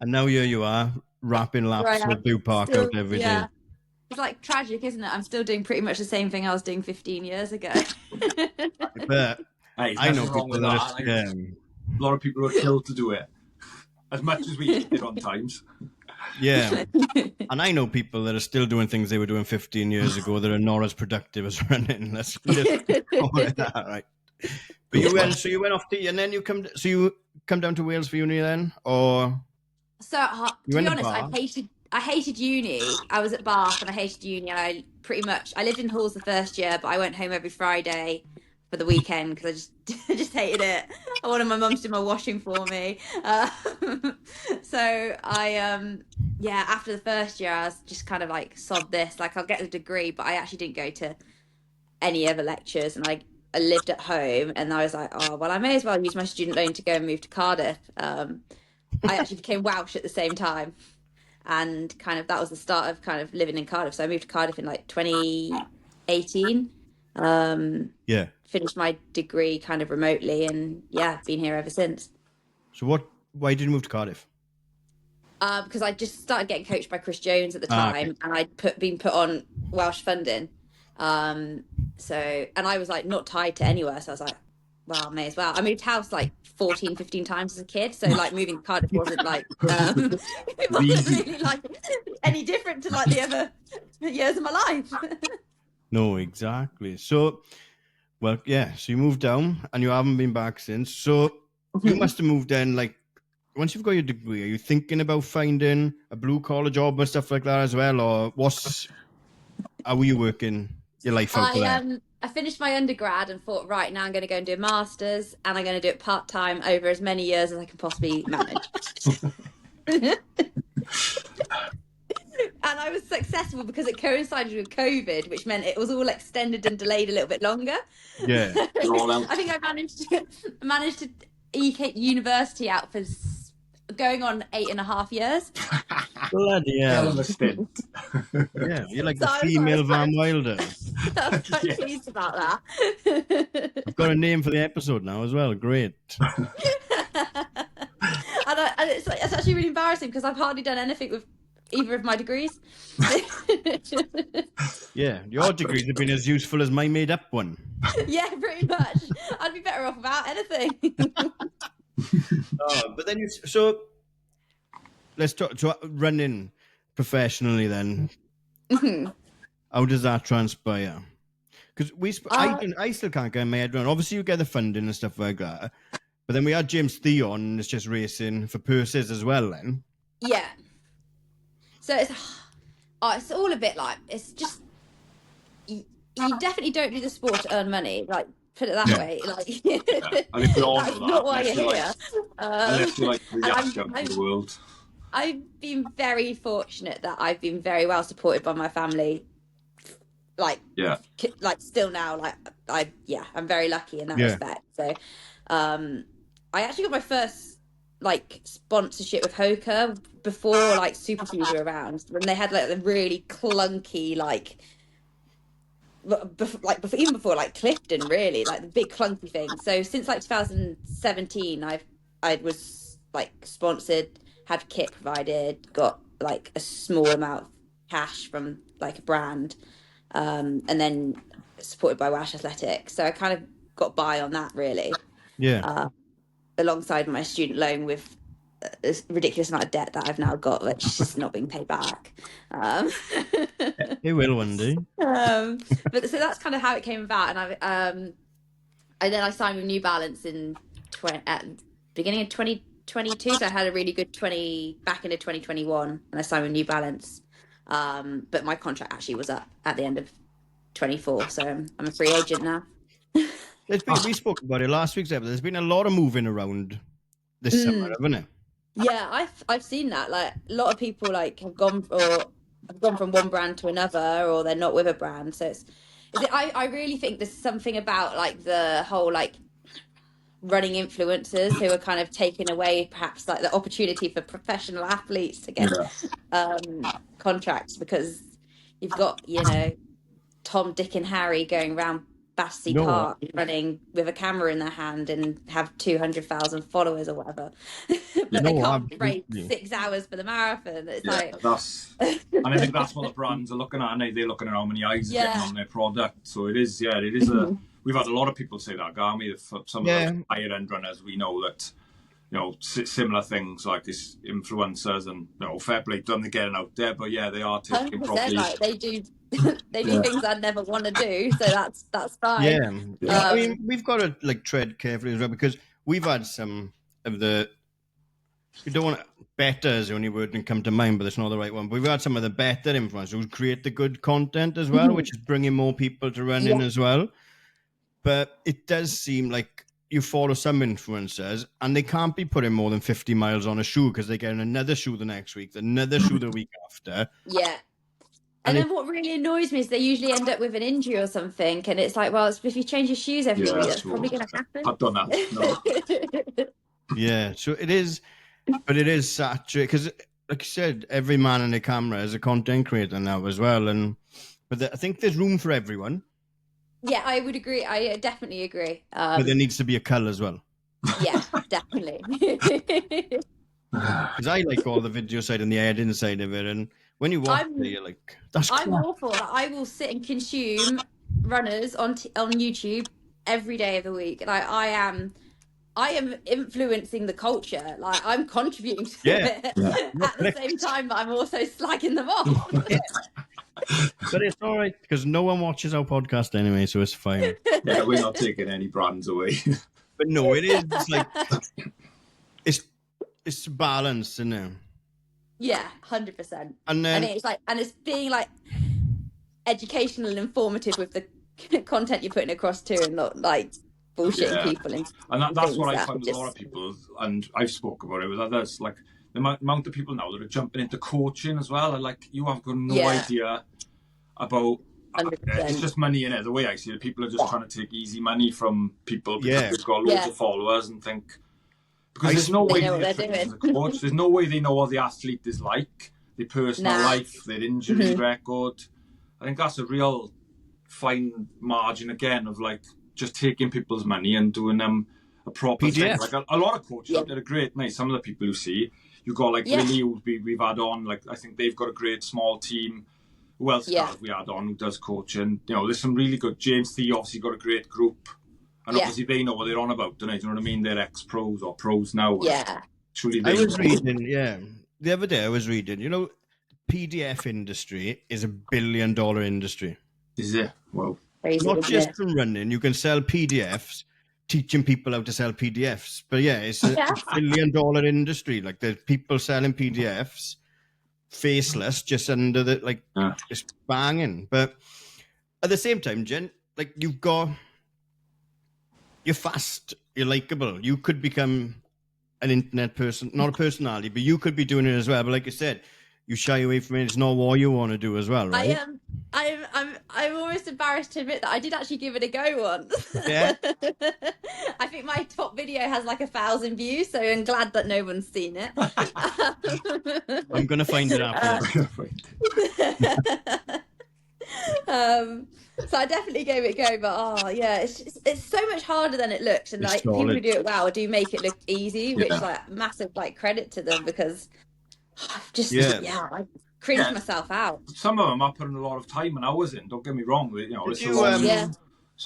And now here you are, wrapping laps with Boo Park out every day. It's like tragic, isn't it? I'm still doing pretty much the same thing I was doing 15 years ago. But I know people that a lot of people are killed to do it, as much as we keep it on times. Yeah, and I know people that are still doing things they were doing 15 years ago that are not as productive as running. Let's just call it that, right? But you went off to, and then you come down to Wales for uni then, or? So to be honest, I hated uni. I was at Bath and I hated uni. And I lived in halls the first year, but I went home every Friday for the weekend because I just hated it. I wanted my mum to do my washing for me. So after the first year, I was just kind of like, sod this. Like, I'll get the degree, but I actually didn't go to any other lectures, and I lived at home. And I was like, oh well, I may as well use my student loan to go and move to Cardiff. I actually became Welsh at the same time, and kind of that was the start of kind of living in Cardiff. So I moved to Cardiff in like 2018. Finished my degree kind of remotely, and been here ever since. So why did you move to Cardiff? Because I just started getting coached by Chris Jones at the time, and I'd been put on Welsh funding. And I was like not tied to anywhere, so I was like, well, may as well. I moved house like 14, 15 times as a kid, so like moving to Cardiff wasn't like it wasn't really like any different to like the other years of my life. No, exactly. So, well, yeah. So you moved down, and you haven't been back since. So you must have moved in. Like, once you've got your degree, are you thinking about finding a blue collar job and stuff like that as well, or how are you working your life out there? I finished my undergrad and thought, right, now I'm going to go and do a master's, and I'm going to do it part-time over as many years as I can possibly manage. And I was successful because it coincided with COVID, which meant it was all extended and delayed a little bit longer. Yeah. I think I managed to eke university out for going on 8.5 years. Bloody hell. Hell of a stint. Yeah, you're like the female Van Wilder. I was quite pleased about that. I've got a name for the episode now as well. Great. And it's actually really embarrassing because I've hardly done anything with either of my degrees. Yeah, your degrees have been as useful as my made-up one. Yeah, pretty much. I'd be better off without anything. But then so let's talk to running professionally then. How does that transpire? Because I still can't get my head around. Obviously, you get the funding and stuff like that, but then we had James Theon, and it's just racing for purses as well. Then, yeah. So it's all a bit like, it's just you definitely don't do the sport to earn money. Like, put it that way. Like, I mean, that's not why you're here. Unless you're like the Yash of the world. I've been very fortunate that I've been very well supported by my family. Like still now, like I'm very lucky in that respect. So, I actually got my first like sponsorship with Hoka before like Superfuse were around, when they had like the really clunky even before like Clifton, really like the big clunky thing. So since like 2017, I was like sponsored, had kit provided, got like a small amount of cash from like a brand, and then supported by Welsh Athletics. So I kind of got by on that, really. Yeah. Alongside my student loan with a ridiculous amount of debt that I've now got, which is just not being paid back. It will one day. But so that's kind of how it came about. And And then I signed with New Balance at the beginning of 2022. So I had a really good back into 2021, and I signed with New Balance. But my contract actually was up at the end of 24, so I'm a free agent now. We spoke about it last week's episode. There's been a lot of moving around this summer, haven't it? Yeah, I've seen that. Like a lot of people like have gone from one brand to another, or they're not with a brand. So I really think there's something about like the whole like running influencers who are kind of taking away perhaps like the opportunity for professional athletes to get contracts, because you've got, you know, Tom, Dick and Harry going around Battersea Park running with a camera in their hand and have 200,000 followers or whatever. But they can't race 6 hours for the marathon. It's like that's, and I think that's what the brands are looking at, and they're looking at how many eyes are getting on their product. So it is we've had a lot of people say that, Garmy, some of the higher end runners, we know that, you know, similar things like this influencers, and, you know, fair play to them, they're getting out there, but yeah, they are taking probably like they do things I'd never want to do, so that's fine. I mean, we've got to like tread carefully as well, because we've had some of the, we don't want better is the only word that come to mind, but it's not the right one. But we've had some of the better influencers who create the good content as well, which is bringing more people to running as well. But it does seem like you follow some influencers and they can't be putting more than 50 miles on a shoe because they're getting another shoe the next week, another shoe the week after. Yeah. And then what really annoys me is they usually end up with an injury or something. And it's like, well, if you change your shoes every week, that's probably going to happen. I've done that. No. Yeah, so it is, but it is saturated because, like you said, every man in the camera is a content creator now as well. But I think there's room for everyone. Yeah, I would agree. I definitely agree. But there needs to be a cull as well. Yeah, definitely. Because I like all the video side and the editing side of it, and when you watch it, you're like, "That's." I'm awful. I will sit and consume runners on YouTube every day of the week, and I am influencing the culture. Like I'm contributing to it at the same time that I'm also slagging them off. But it's all right because no one watches our podcast anyway, so it's fine. Yeah, we're not taking any brands away. But no, it is like it's balanced, isn't it? Yeah, 100%. And it's like, and it's being like educational and informative with the content you're putting across too, and not like bullshitting people. And that's what I find with a lot of people, and I've spoken about it with others, like the amount of people now that are jumping into coaching as well, and like you have got no idea about. 100%. It's just money in it. The way I see it, people are just trying to take easy money from people because they've got loads of followers and think. Because there's no way as a coach, there's no way they know what the athlete is like, their personal life, their injury record. I think that's a real fine margin again of like just taking people's money and doing them a proper thing. Like a lot of coaches out there are great. Nice. Some of the people you see, you've got like Lily, who we've had on. Like I think they've got a great small team. Who else we had on who does coaching? You know, there's some really good. James Thee obviously got a great group. And obviously they know what they're on about, don't they? Do you know what I mean? They're ex-pros or pros now. Yeah. Truly I was reading, the other day I was reading, you know, PDF industry is $1 billion industry. Is it? Well, not just from running. You can sell PDFs, teaching people how to sell PDFs. But it's a $1 billion industry. Like there's people selling PDFs, faceless, just under the, just banging. But at the same time, Jen, like you're fast, you're likable. You could become an internet person, not a personality, but you could be doing it as well. But like I said, you shy away from it. It's not what you want to do as well, right? I'm almost embarrassed to admit that I did actually give it a go once. Yeah. I think my top video has like 1,000 views, so I'm glad that no one's seen it. I'm gonna find it after. So I definitely gave it a go, but it's so much harder than it looks, and like people who do it well do make it look easy, which like massive like credit to them, because I've just I cringed myself out. Some of them are putting a lot of time and hours in. Don't get me wrong, you know, it's a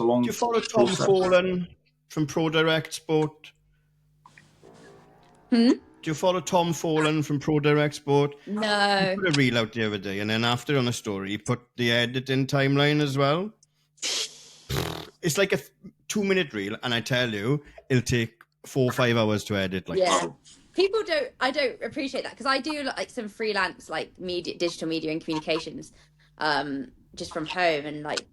long. Do you follow Tom Follen from Pro Direct Sport? Do you follow Tom Follen from Pro Direct Sport? No. He put a reel out the other day, and then after on the story, he put the editing timeline as well. it's like a 2-minute reel, and I tell you, it'll take 4 or 5 hours to edit. Like, Yeah. People I don't appreciate that, because I do like some freelance like digital media and communications, just from home, and like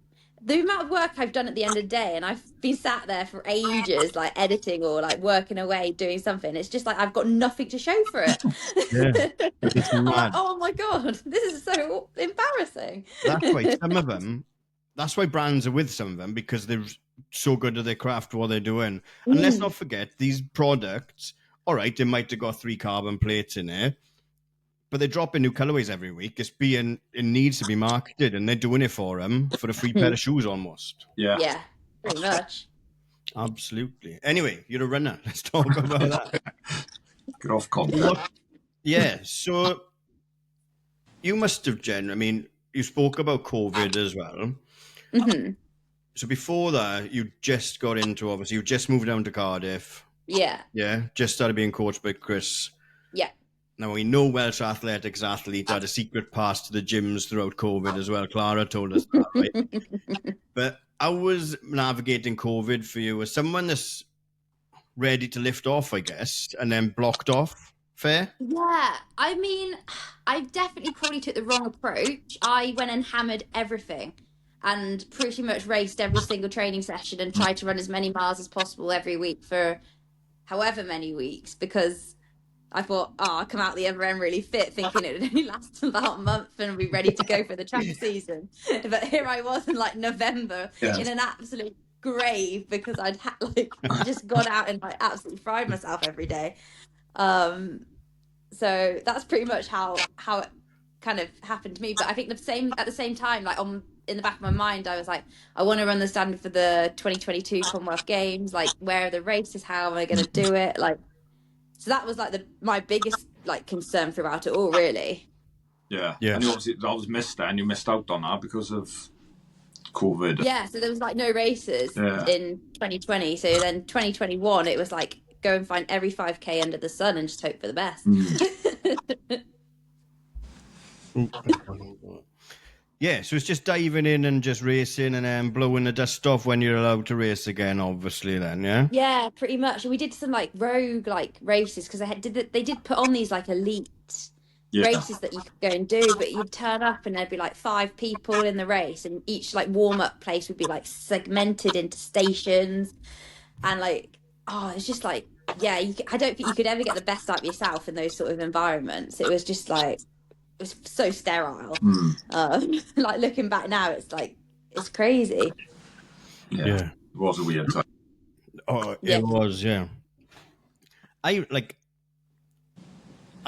the amount of work I've done at the end of the day, and I've been sat there for ages like editing or like working away doing something. It's just like I've got nothing to show for it. Yeah, it's I'm like, mad. oh my God, this is so embarrassing. That's why some of them. That's why brands are with some of them, because they're so good at their craft, what they're doing. And let's not forget, these products, all right, they might have got 3 carbon plates in it, but they're dropping new colorways every week. It needs to be marketed, and they're doing it for them for a free pair of shoes almost. Yeah. Yeah, pretty much. Absolutely. Anyway, you're a runner. Let's talk about that. Get off content. Yeah, so you must have, Jen, I mean, you spoke about COVID as well. Mm-hmm. So before that, you just got into, obviously, you just moved down to Cardiff. Yeah. Yeah, just started being coached by Chris. Yeah. Now, we know Welsh athletics athletes had a secret pass to the gyms throughout COVID as well. Clara told us that, right? But how was navigating COVID for you? As someone that's ready to lift off, I guess, and then blocked off? Fair? Yeah, I mean, I definitely probably took the wrong approach. I went and hammered everything and pretty much raced every single training session and tried to run as many miles as possible every week for however many weeks, because I thought, oh, I'll come out the other end really fit, thinking it would only last about a month and be ready to go for the track season. But here I was in like November in an absolute grave, because I'd just gone out and like absolutely fried myself every day. So that's pretty much how it kind of happened to me. But I think at the same time, like in the back of my mind, I was like, I want to run the standard for the 2022 Commonwealth Games. Like, where are the races? How am I going to do it? Like, so that was like my biggest like concern throughout it all, really. Yeah. Yeah. And you obviously that was missed then. You missed out on that because of COVID. Yeah. So there was like no races in 2020. So then 2021, it was like, go and find every 5K under the sun and just hope for the best. Yeah, so it's just diving in and just racing and then blowing the dust off when you're allowed to race again, obviously, then, yeah? Yeah, pretty much. We did some like rogue like races, because they did put on these like elite races that you could go and do, but you'd turn up and there'd be like 5 people in the race, and each like warm-up place would be like segmented into stations, and like, oh, it's just like, yeah, I don't think you could ever get the best out of yourself in those sort of environments. It was just like, it was so sterile. Like looking back now, it's like, it's crazy. Yeah. It was a weird time. Oh, it was, yeah. I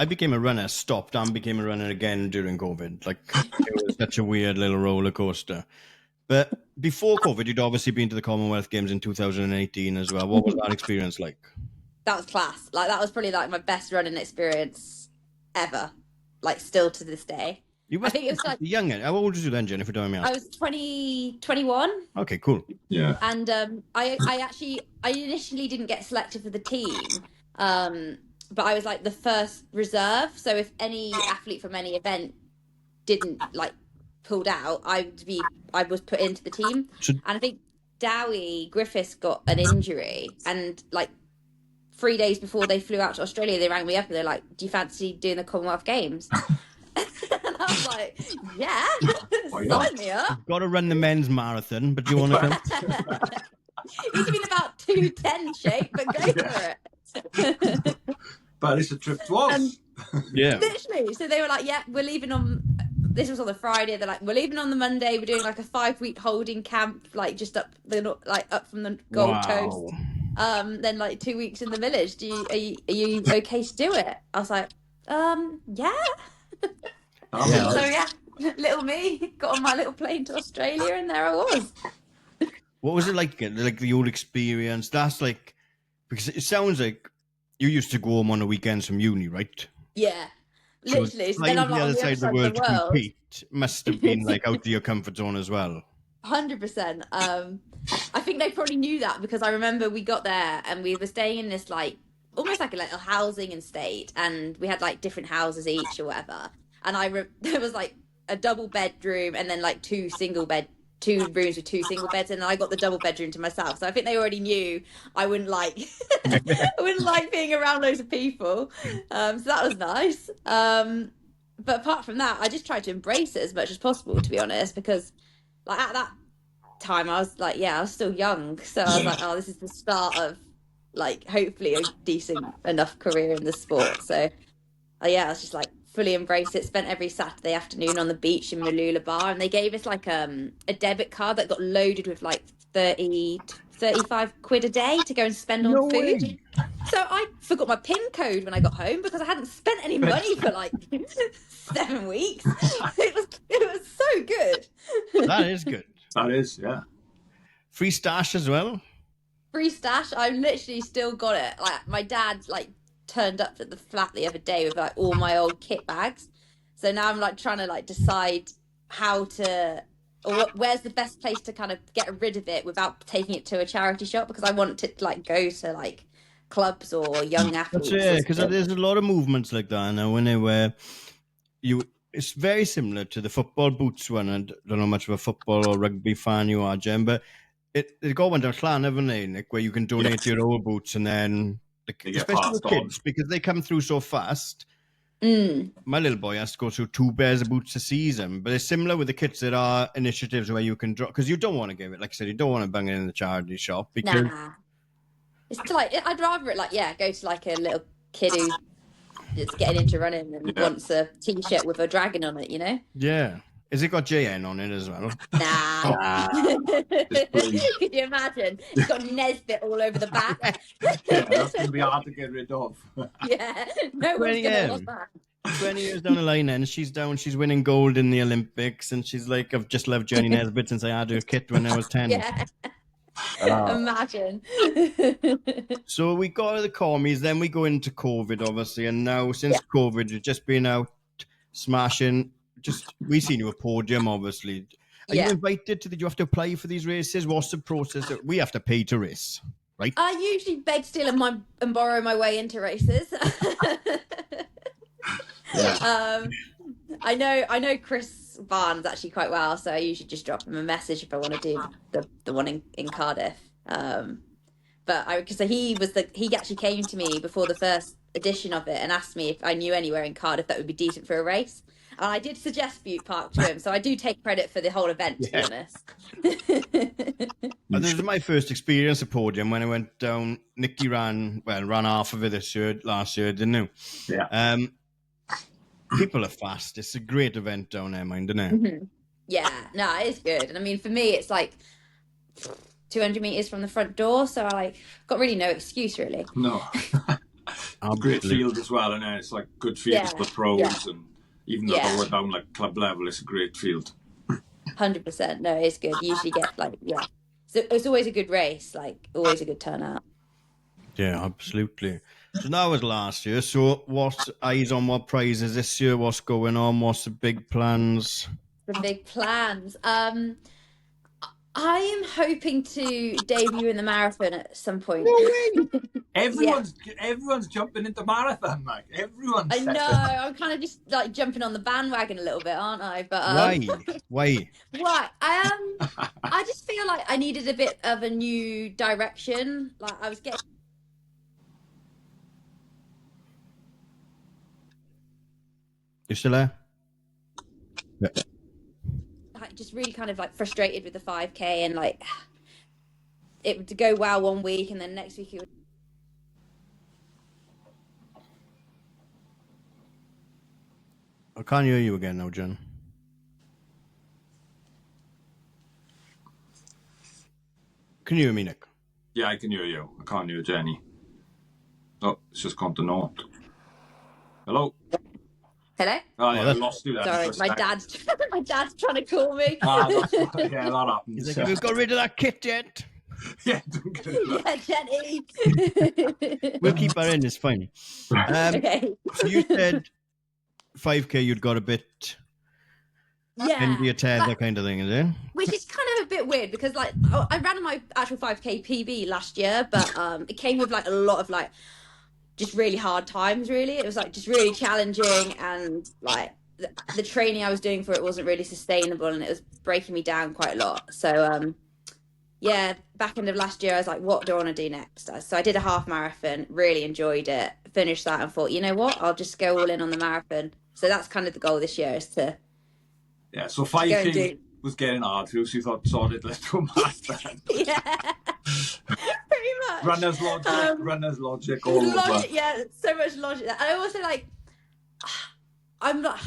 became a runner, stopped, and became a runner again during COVID. Like, it was such a weird little roller coaster. But before COVID, you'd obviously been to the Commonwealth Games in 2018 as well. What was that experience like? That was class. Like, that was probably like my best running experience ever. Like, still to this day. I think it was like young. How old was you then, Jennifer? Don't me ask. I was 21. Okay, cool. Yeah. And I initially didn't get selected for the team, but I was like the first reserve. So if any athlete from any event didn't like pulled out, I was put into the team. And I think Dowie Griffiths got an injury, and like 3 days before they flew out to Australia, they rang me up and they're like, "Do you fancy doing the Commonwealth Games?" And I was like, yeah, sign me up. You've got to run the men's marathon, but do you want to come? He's been about 210 shape, but go for it. But it's a trip to us. Yeah. Literally. So they were like, yeah, we're leaving on, this was on the Friday, they're like, we're leaving on the Monday, we're doing like a 5-week holding camp, like just up from the Gold Coast. Then like 2 weeks in the village. Are you okay to do it? I was like, yeah. So yeah, little me got on my little plane to Australia, and there I was. What was it like the old experience? That's like, because it sounds like you used to go home on the weekends from uni, right? Yeah, literally. So then I'm the other side of the world to compete must have been like out of your comfort zone as well. 100%. I think they probably knew that, because I remember we got there and we were staying in this like almost like a little housing estate, and we had like different houses each or whatever. And there was like a double bedroom and then like 2 single bed 2 rooms with 2 single beds, and I got the double bedroom to myself. So I think they already knew I wouldn't like I wouldn't like being around loads of people. So that was nice. But apart from that, I just tried to embrace it as much as possible, to be honest, because like at that time I was like, I was still young, so I was like, oh, this is the start of like hopefully a decent enough career in the sport. So I was just like fully embrace it. Spent every Saturday afternoon on the beach in Malula Bar, and they gave us like a debit card that got loaded with like 30 to 35 quid a day to go and spend on food. way. So I forgot my PIN code when I got home because I hadn't spent any money for like 7 weeks. It was so good. That is good. That is, yeah. Free stash as well. Free stash. I literally still got it. Like my dad like turned up at the flat the other day with like all my old kit bags. So now I'm like trying to like decide how to, or where's the best place to kind of get rid of it without taking it to a charity shop, because I want to like go to like clubs or young athletes. Because there's a lot of movements like that now. Where it's very similar to the football boots one. I don't know much of a football or rugby fan you are, Jen, but it got one down Clan, haven't they? Like, where you can donate your old boots, and then especially with kids, because they come through so fast. My little boy has to go through 2 pairs of boots a season, but it's similar with the kits. There are initiatives where you can drop, because you don't want to give it, like I said, you don't want to bang it in the charity shop, because it's like, I'd rather it like go to like a little kid who's just getting into running and wants a t-shirt with a dragon on it, you know? Yeah. Has it got JN on it as well? Nah. Could you imagine? It's got Nesbitt all over the back. That's going to be hard to get rid of. No one's going to want that. 20 years down the line, and she's winning gold in the Olympics, and she's like, I've just loved Jenny Nesbitt since I had her kit when I was 10. Yeah. Imagine. So we got the commies, then we go into COVID, obviously, and now since COVID, you've just been out smashing. We seen you at podium, obviously. Are you invited to? Did you have to apply for these races? What's the process? We have to pay to race, right? I usually beg, steal, and borrow my way into races. I know Chris Barnes actually quite well, so I usually just drop him a message if I want to do the one in Cardiff. But he actually came to me before the first edition of it and asked me if I knew anywhere in Cardiff that would be decent for a race. And I did suggest Butte Park to him, so I do take credit for the whole event, to be honest. This is my first experience at podium when I went down. Nikki ran half of it last year, didn't you? Yeah. People are fast. It's a great event down there, isn't it? Mm-hmm. Yeah, no, it is good. And I mean, for me, it's like 200 meters from the front door, so I got really no excuse, really. No. Great field as well, and it's like good field for the pros, and even though we're down like club level, it's a great field. 100%. No, it's good. You usually get so it's always a good race, like always a good turnout. Yeah, absolutely. So that was last year. So what's eyes on what prizes this year? What's going on? What's the big plans? The big plans. I am hoping to debut in the marathon at some point. No way. Everyone's jumping into marathon, like everyone's. I know. I'm kind of just like jumping on the bandwagon a little bit, aren't I? But Why? Why? I just feel like I needed a bit of a new direction. Like I was getting. You still there? Yeah. Like just really kind of like frustrated with the 5K, and like it would go well one week and then next week it would. I can't hear you again now, Jen. Can you hear me, Nick? Yeah, I can hear you. I can't hear Jenny. Oh, it's just gone to naught. Hello? Hello? Oh, yeah, I lost you there. Sorry, my dad's trying to call me. That happens. He's like, we've got rid of that kit yet. Yeah, don't get it. Yeah, Jenny. We'll keep her in, it's fine. Okay. So you said 5K you'd got a bit into your tether kind of thing, is it? Which is kind of a bit weird because like I ran my actual 5K PB last year, but it came with like a lot of like just really hard times, really. It was like just really challenging, and like the training I was doing for it wasn't really sustainable, and it was breaking me down quite a lot. So yeah, back end of last year, I was like, what do I want to do next? So I did a half marathon, really enjoyed it, finished that, and thought, you know what, I'll just go all in on the marathon. So that's kind of the goal this year, is to So go and 5K do. was getting hard for you, so you thought, sorry, let's do a marathon. Yeah, pretty much. Runner's logic all over. Yeah, so much logic. And I also I'm not.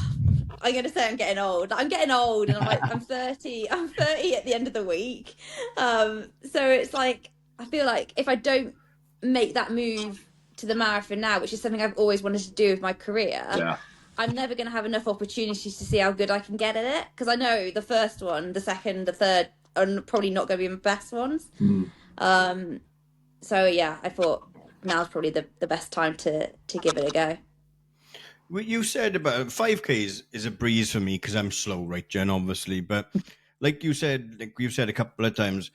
I'm gonna say I'm getting old. I'm getting old, and I'm like, I'm 30. I'm 30 at the end of the week. So it's like, I feel like if I don't make that move to the marathon now, which is something I've always wanted to do with my career, I'm never going to have enough opportunities to see how good I can get at it. Because I know the first one, the second, the third are probably not going to be my best ones. So yeah, I thought now's probably the best time to give it a go. What you said about 5K is a breeze for me because I'm slow, right, Jen, obviously. But like you've said a couple of times,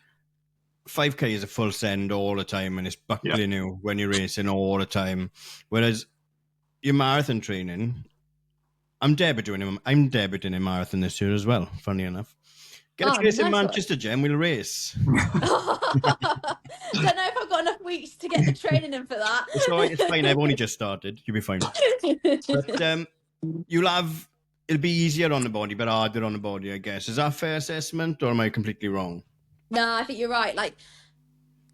5K is a full send all the time, and it's buckling you when you're racing all the time. Whereas your marathon training, I'm debuting in marathon this year as well, funny enough. Get a race in Manchester, Jen, we'll race. Don't know if I've got enough weeks to get the training in for that. It's all right, it's fine. I've only just started. You'll be fine. But it'll be easier on the body, but harder on the body, I guess. Is that a fair assessment, or am I completely wrong? No, I think you're right. Like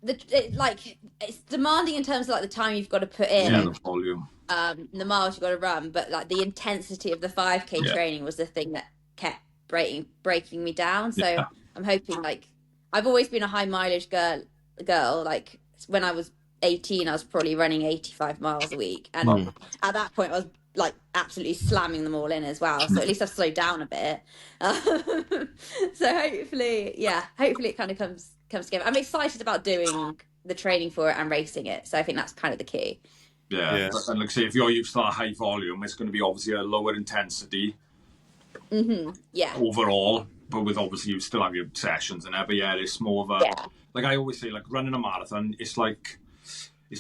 it's demanding in terms of like the time you've got to put in, the volume, the miles you've got to run, but like the intensity of the 5K training was the thing that kept breaking me down. So I'm hoping, like, I've always been a high mileage girl. Like when I was 18, I was probably running 85 miles a week, and at that point I was like absolutely slamming them all in as well. So at least I've slowed down a bit. So hopefully it kind of comes together. I'm excited about doing the training for it and racing it. So I think that's kind of the key. And like I say, if you're used to that high volume, it's going to be obviously a lower intensity. Overall, but with obviously you still have your sessions and every year it's more of a like I always say, like running a marathon, it's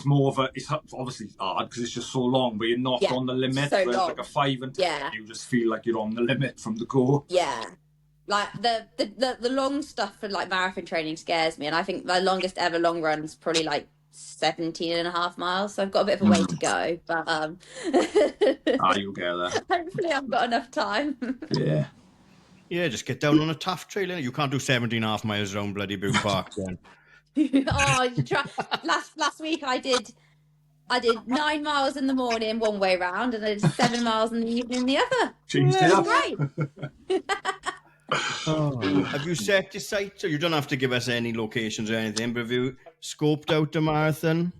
more of a, it's obviously hard because it's just so long, but you're not on the limit. So long. Like a 5 and 10, you just feel like you're on the limit from the go. Like the long stuff for like marathon training scares me, and I think my longest ever long run is probably like 17.5 miles, so I've got a bit of a way to go, but you'll get there. Hopefully I've got enough time. Just get down on a tough trail. You can't do 17.5 miles around bloody Boot Park then. You try. Last week I did 9 miles in the morning one way round, and I did 7 miles in the evening the other. Great. Have you set your sights? So you don't have to give us any locations or anything, but have you scoped out the marathon?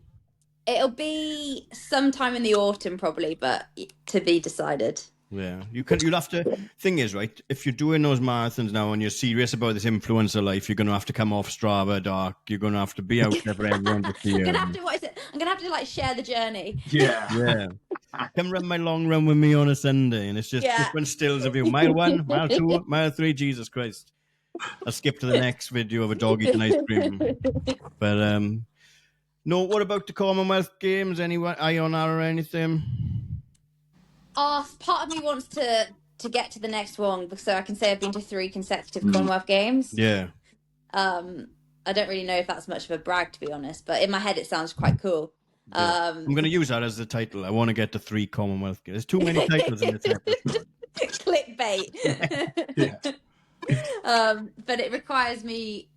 It'll be sometime in the autumn probably, but to be decided. Yeah, you'll have to. Thing is, right, if you're doing those marathons now and you're serious about this influencer life, you're going to have to come off Strava dark. You're going to have to be out there for everyone to see you. I'm going to have to like share the journey. Yeah. Come run my long run with me on a Sunday, and it's just different stills of you. Mile 1, mile 2, mile 3. Jesus Christ! I'll skip to the next video of a dog eating ice cream. But no. What about the Commonwealth Games? Anyone eye on that or anything? Part of me wants to get to the next one, so I can say I've been to 3 consecutive Commonwealth Games. Yeah. I don't really know if that's much of a brag, to be honest, but in my head it sounds quite cool. I'm going to use that as the title. I want to get to 3 Commonwealth Games. There's too many titles in this episode. Clickbait. But it requires me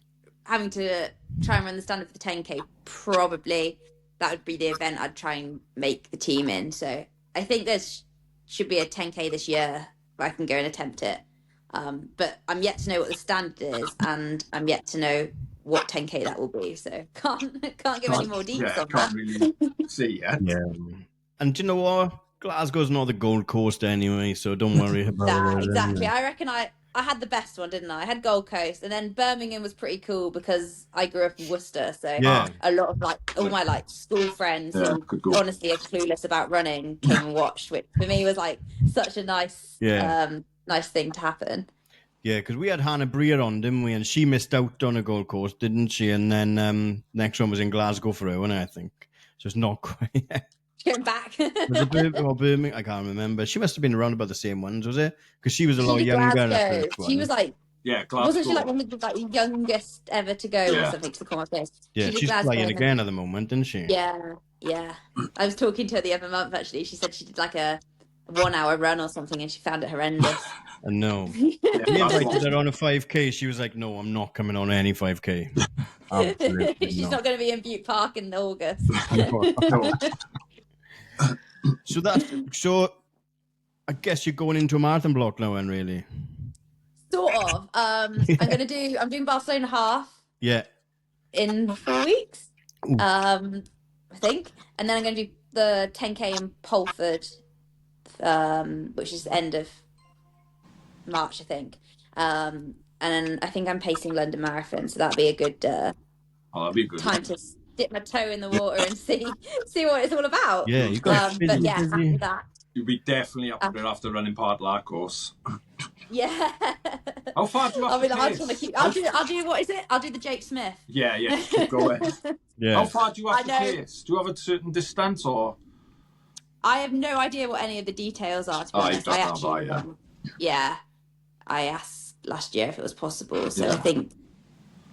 having to try and run the standard for the 10K. Probably that would be the event I'd try and make the team in. So I think there's should be a 10K this year where I can go and attempt it. But I'm yet to know what the standard is, and I'm yet to know what 10K that will be. So can't give any more deets on that. Can't really see yet. Yeah. And do you know what? Glasgow's not the Gold Coast anyway, so don't worry about it. Exactly. I reckon I had the best one, didn't I? I had Gold Coast, and then Birmingham was pretty cool because I grew up in Worcester, so a lot of like all my like school friends who honestly are clueless about running came and watched, which for me was like such a nice nice thing to happen. Yeah, because we had Hannah Breer on, didn't we? And she missed out on a Gold Coast, didn't she? And then next one was in Glasgow for her, wasn't it, I think? So it's not quite. Going back. Was it Birmingham? I can't remember. She must have been around about the same ones, was it? Because she was a lot She did younger in the Glasgow. first one. She was like, Yeah, Glasgow. wasn't she like one of the like youngest ever to go or something to the Commonwealth Games? Yeah, she did she's Glasgow flying again at the moment, isn't she? Yeah. I was talking to her the other month actually. She said she did like a 1 hour run or something and she found it horrendous. No. We invited her on a 5K. She was like, no, I'm not coming on any 5K. Absolutely She's not going to be in Butte Park in August. So I guess you're going into a marathon block now, then, really. Sort of. I'm doing Barcelona half. Yeah. In 4 weeks. I think. And then I'm going to do the 10K in Polford, which is the end of March, I think. And then I think I'm pacing London Marathon, so that'd be a good that'd be good time to dip my toe in the water and see what it's all about. Yeah, you got but yeah, after that. You'll be definitely up there after running part of that course. Yeah. How far do you have to pace? I'll do what is it? I'll do the Jake Smith. Yeah, keep going. Yeah. How far do you have to pace? Do you have a certain distance or? I have no idea what any of the details are, to be honest. I asked last year if it was possible, so I think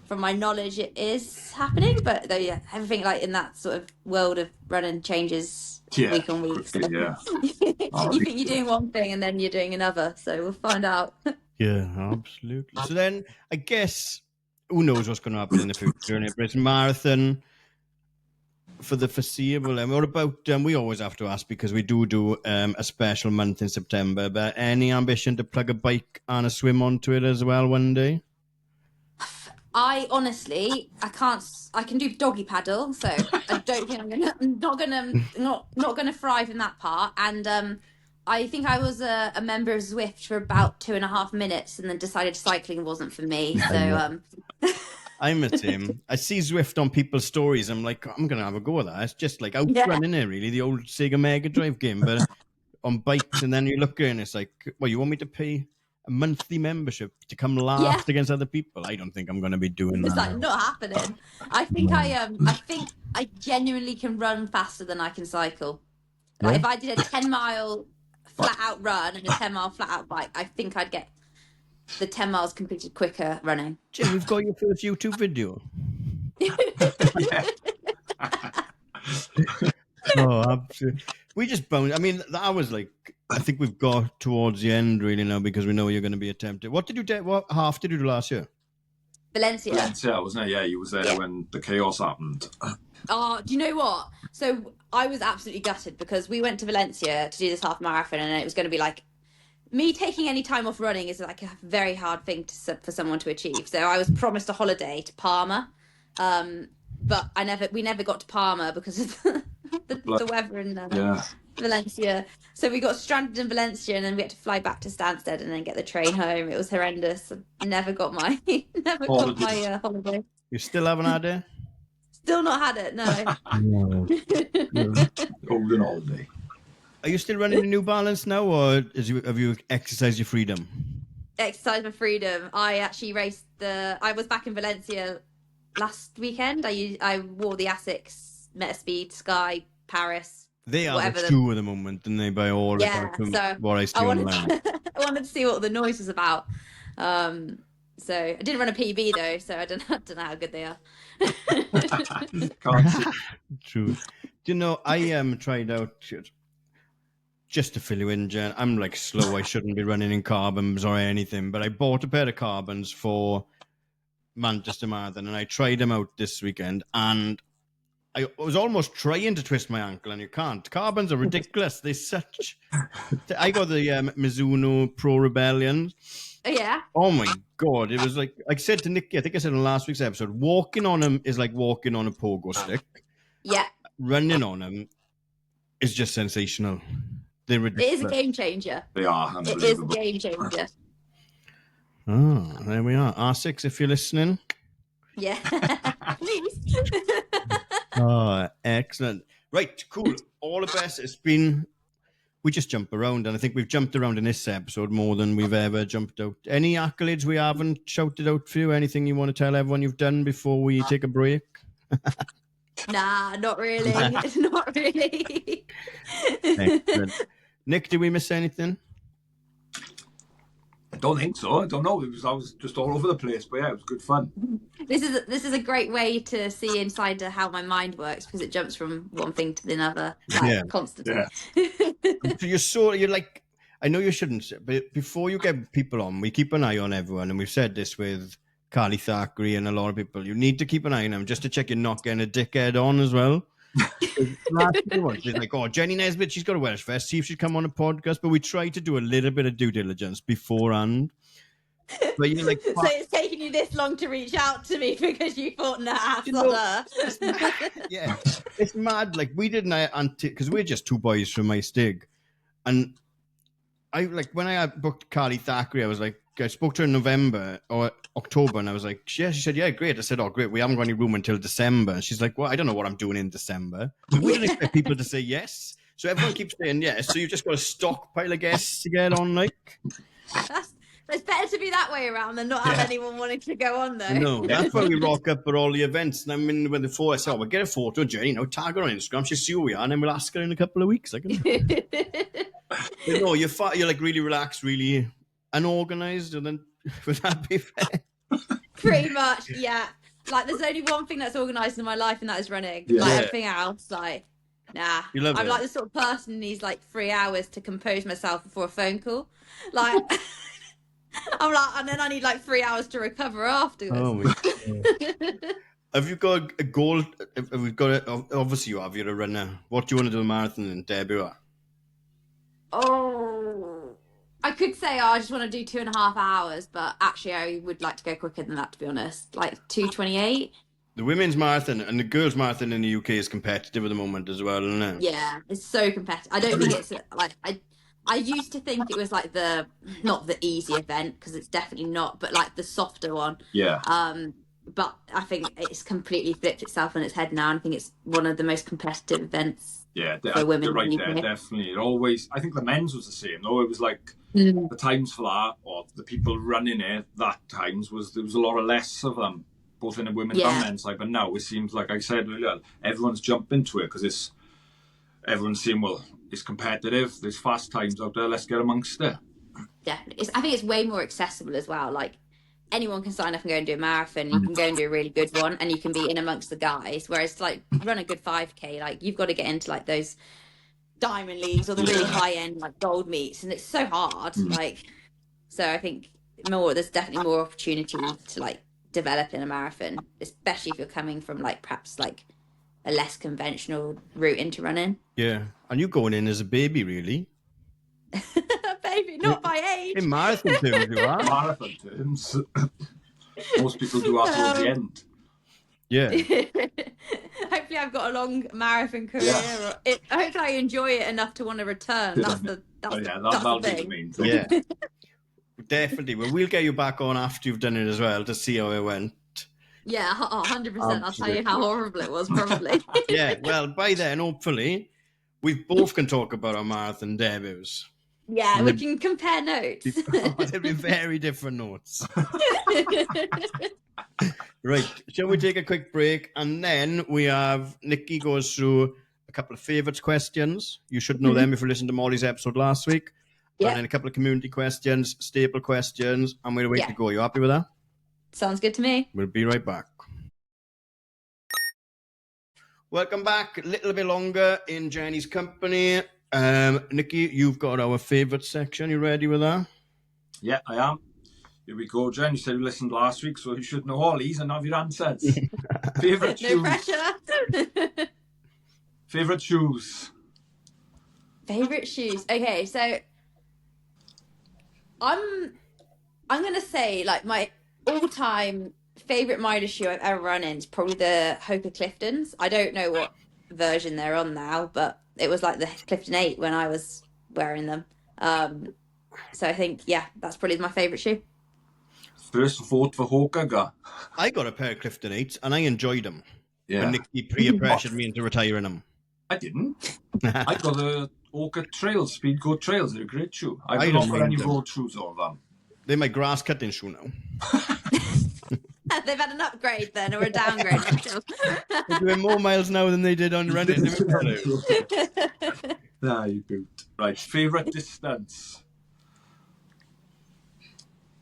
from my knowledge it is happening, but everything like in that sort of world of running changes week on week. So. Yeah. You think you're doing one thing and then you're doing another, so we'll find out. Yeah, absolutely. So then I guess who knows what's going to happen in the future, but it's marathon for the foreseeable. And what about we always have to ask because we do a special month in September, but any ambition to plug a bike and a swim onto it as well one day? I honestly, I can do doggy paddle, so I don't think I'm not gonna thrive in that part. And I think I was a member of Zwift for about 2.5 minutes, and then decided cycling wasn't for me. So I'm the same. I see Zwift on people's stories. I'm like, I'm gonna have a go at that. It's just like outrunning it, really, the old Sega Mega Drive game, but on bikes. And then you look and it's like, well, you want me to pay a monthly membership to come last against other people? I don't think I'm going to be doing that. It's like not happening. I think I genuinely can run faster than I can cycle. Like if I did a 10-mile flat out run and a 10-mile flat out bike, I think I'd get the 10 miles completed quicker running. Jim, we've got your first YouTube video. Oh, absolutely. We just boned. I mean, that was like, I think we've got towards the end really now because we know you're going to be attempted. What half did you do last year? Valencia, wasn't it? Yeah, you was there when the chaos happened. Oh, do you know what? So I was absolutely gutted because we went to Valencia to do this half marathon and it was going to be like, me taking any time off running is like a very hard thing for someone to achieve. So I was promised a holiday to Palma, but we never got to Palma because of the weather in Valencia. So we got stranded in Valencia and then we had to fly back to Stansted and then get the train home. It was horrendous. I never got my holiday. You still haven't had it? Still not had it, no. Golden holiday. Are you still running a New Balance now, or have you exercised your freedom? Exercise my freedom. I actually raced I was back in Valencia last weekend. I wore the Asics, Nesbitt, Sky, Paris. They are the two at the moment, and they buy all so what I see online. I wanted to see what the noise was about. So I didn't run a PB though, so I don't know how good they are. Can't see. True. Do you know, I tried out, just to fill you in, Jen, I'm like slow. I shouldn't be running in carbons or anything, but I bought a pair of carbons for Manchester Marathon, and I tried them out this weekend, and I was almost trying to twist my ankle, and you can't. Carbons are ridiculous. They're such... I got the Mizuno Pro Rebellion. Yeah. Oh my God. It was like I said to Nikki, I think I said in last week's episode, walking on them is like walking on a pogo stick. Yeah. Running on them is just sensational. They're ridiculous. It is a game changer. They are. It is a game changer. Oh, there we are. R6, if you're listening. Yeah. Please. Oh, excellent. Right, cool. All the best. We just jump around, and I think we've jumped around in this episode more than we've ever jumped out. Any accolades we haven't shouted out for you? Anything you want to tell everyone you've done before we take a break? Nah, not really. Not really. Excellent. Nick, did we miss anything? I don't think so. I don't know. I was just all over the place, but yeah, it was good fun. This is a great way to see inside how my mind works, because it jumps from one thing to another, like constantly. Yeah. So you're like, I know you shouldn't, but before you get people on, we keep an eye on everyone, and we've said this with Carly Thackeray and a lot of people. You need to keep an eye on them just to check you're not getting a dickhead on as well. Last few months, it's like, oh, Jenny Nesbitt, she's got a Welsh Fest. See if she'd come on a podcast. But we try to do a little bit of due diligence beforehand. But you're like, so it's taken you this long to reach out to me because you thought, nah, it's not her. Yeah, it's mad. Like, we didn't, because we're just two boys from my stig. And I, like, when I booked Carly Thackeray, I was like, I spoke to her in November or October, and I was like, yeah, she said, yeah, great. I said, oh, great, we haven't got any room until December. And she's like, well, I don't know what I'm doing in December. So we didn't expect people to say yes. So everyone keeps saying yes. So you've just got a stockpile of guests to get on, like. It's better to be that way around than not have anyone wanting to go on, though. No, that's why we rock up at all the events. And I mean, when I said, we'll get a photo of Jenny, tag her on Instagram, she'll see who we are, and then we'll ask her in a couple of weeks. But no, you're like really relaxed, really unorganized, and then would that be fair? Pretty much, yeah. Like, there's only one thing that's organized in my life, and that is running. Like, everything else, like, nah. I'm like the sort of person who needs like 3 hours to compose myself before a phone call. Like, I'm like, and then I need like 3 hours to recover afterwards. Oh my God. Have you got a goal? Have we got it? Obviously, you have. You're a runner. What do you want to do a marathon in debut? Oh, I could say, I just want to do 2.5 hours, but actually, I would like to go quicker than that, to be honest. Like 2:28. The women's marathon and the girls' marathon in the UK is competitive at the moment as well, isn't it? Yeah, it's so competitive. I don't think it's like I used to think it was like not the easy event, because it's definitely not, but like the softer one. Yeah. But I think it's completely flipped itself on its head now, and I think it's one of the most competitive events. Yeah, for women. You're right there, definitely. It always, I think the men's was the same, though. It was like the times for that, or the people running it that times, there was a lot of less of them, both in the women's and men's side. But now it seems like I said earlier, everyone's jumped into it because everyone's saying, well, it's competitive. There's fast times out there. Let's get amongst it. Definitely, I think it's way more accessible as well. Like, anyone can sign up and go and do a marathon. You can go and do a really good one, and you can be in amongst the guys. Whereas, like, run a good 5K, like, you've got to get into like those diamond leagues or the really high end like gold meets, and it's so hard. Like, so I think there's definitely more opportunity to like develop in a marathon, especially if you're coming from like perhaps like a less conventional route into running. Yeah, and you going in as a baby, really? Baby, not by age. In marathon terms, you are. Marathon terms. Most people do that towards the end. Yeah. Hopefully I've got a long marathon career. Yeah. Hopefully I enjoy it enough to want to return. That's the thing. Yeah. Definitely. Well, we'll get you back on after you've done it as well to see how it went. Yeah, 100%. I'll tell you how horrible it was, probably. Yeah, well, by then, hopefully, we both can talk about our marathon debuts. Yeah, we can compare notes. They'll be very different notes. Right, shall we take a quick break? And then we have Nikki goes through a couple of favourites questions. You should know them if you listened to Molly's episode last week. Yeah. And then a couple of community questions, staple questions, and we're ready to go. You happy with that? Sounds good to me. We'll be right back. Welcome back. A little bit longer in Jenny's company. Nikki, you've got our favourite section. You ready with that? Yeah, I am. Here we go, Jen. You said you listened last week, so you should know all these and have your answers. Favourite shoes? No pressure. Favourite shoes? Favourite shoes. Okay, so I'm going to say like my all-time favourite Midas shoe I've ever run in is probably the Hoka Cliftons. I don't know what version they're on now, but it was like the Clifton 8 when I was wearing them. So I think, that's probably my favourite shoe. First vote for Hoka. I got a pair of Clifton 8s and I enjoyed them. Yeah. When Nikki pressured me into retiring them. I didn't. I got the Hoka Trails, Speed Go Trails. They're a great shoe. I don't offer any road shoes of them. They're my grass cutting shoe now. They've had an upgrade then, or a downgrade. They're doing more miles now than they did on running. Nah, you boot. Right, favourite distance?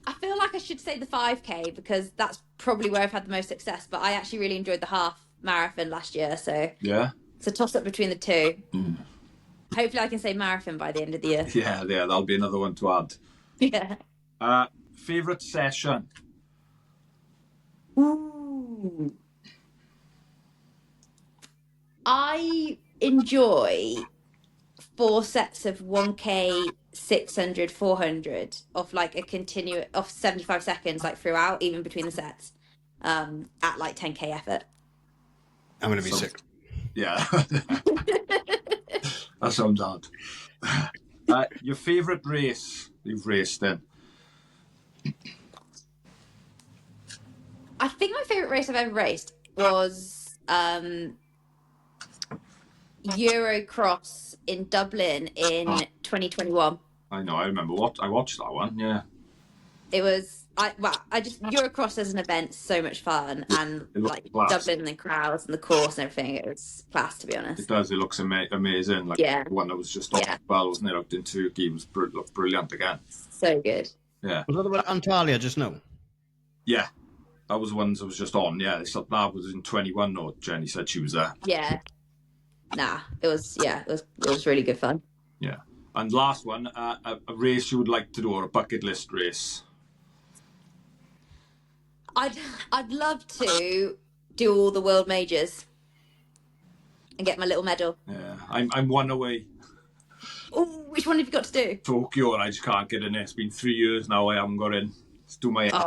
I feel like I should say the 5K because that's probably where I've had the most success, but I actually really enjoyed the half marathon last year, so Yeah? it's a toss-up between the two. Hopefully I can say marathon by the end of the year. Yeah, that'll be another one to add. Yeah. Favourite session? Ooh. I enjoy 4 sets of 1K, 600, 400 off like a continuous off 75 seconds like throughout, even between the sets, at like 10K effort. I'm going to be sick. Yeah. That sounds hard. Your favourite race you've raced in? I think my favourite race I've ever raced was Eurocross in Dublin in 2021. I know, I remember I watched that one, yeah. It was Eurocross as an event, so much fun, and like class. Dublin and the crowds and the course and everything. It was class, to be honest. It does. It looks amazing. Like the one that was just on as well, wasn't it? Out in Turkey, it was looked brilliant again. So good. Yeah. Was that the one Antalya just now? Yeah, that was the ones that was just on. Yeah, that was in 21. No, Jenny said she was there. Yeah. Nah, it was really good fun. Yeah. And last one, a race you would like to do, or a bucket list race? I'd love to do all the world majors and get my little medal. Yeah, I'm one away. Oh, which one have you got to do? Tokyo, and I just can't get in it. It's been 3 years now. I haven't got in. Let's do my head in.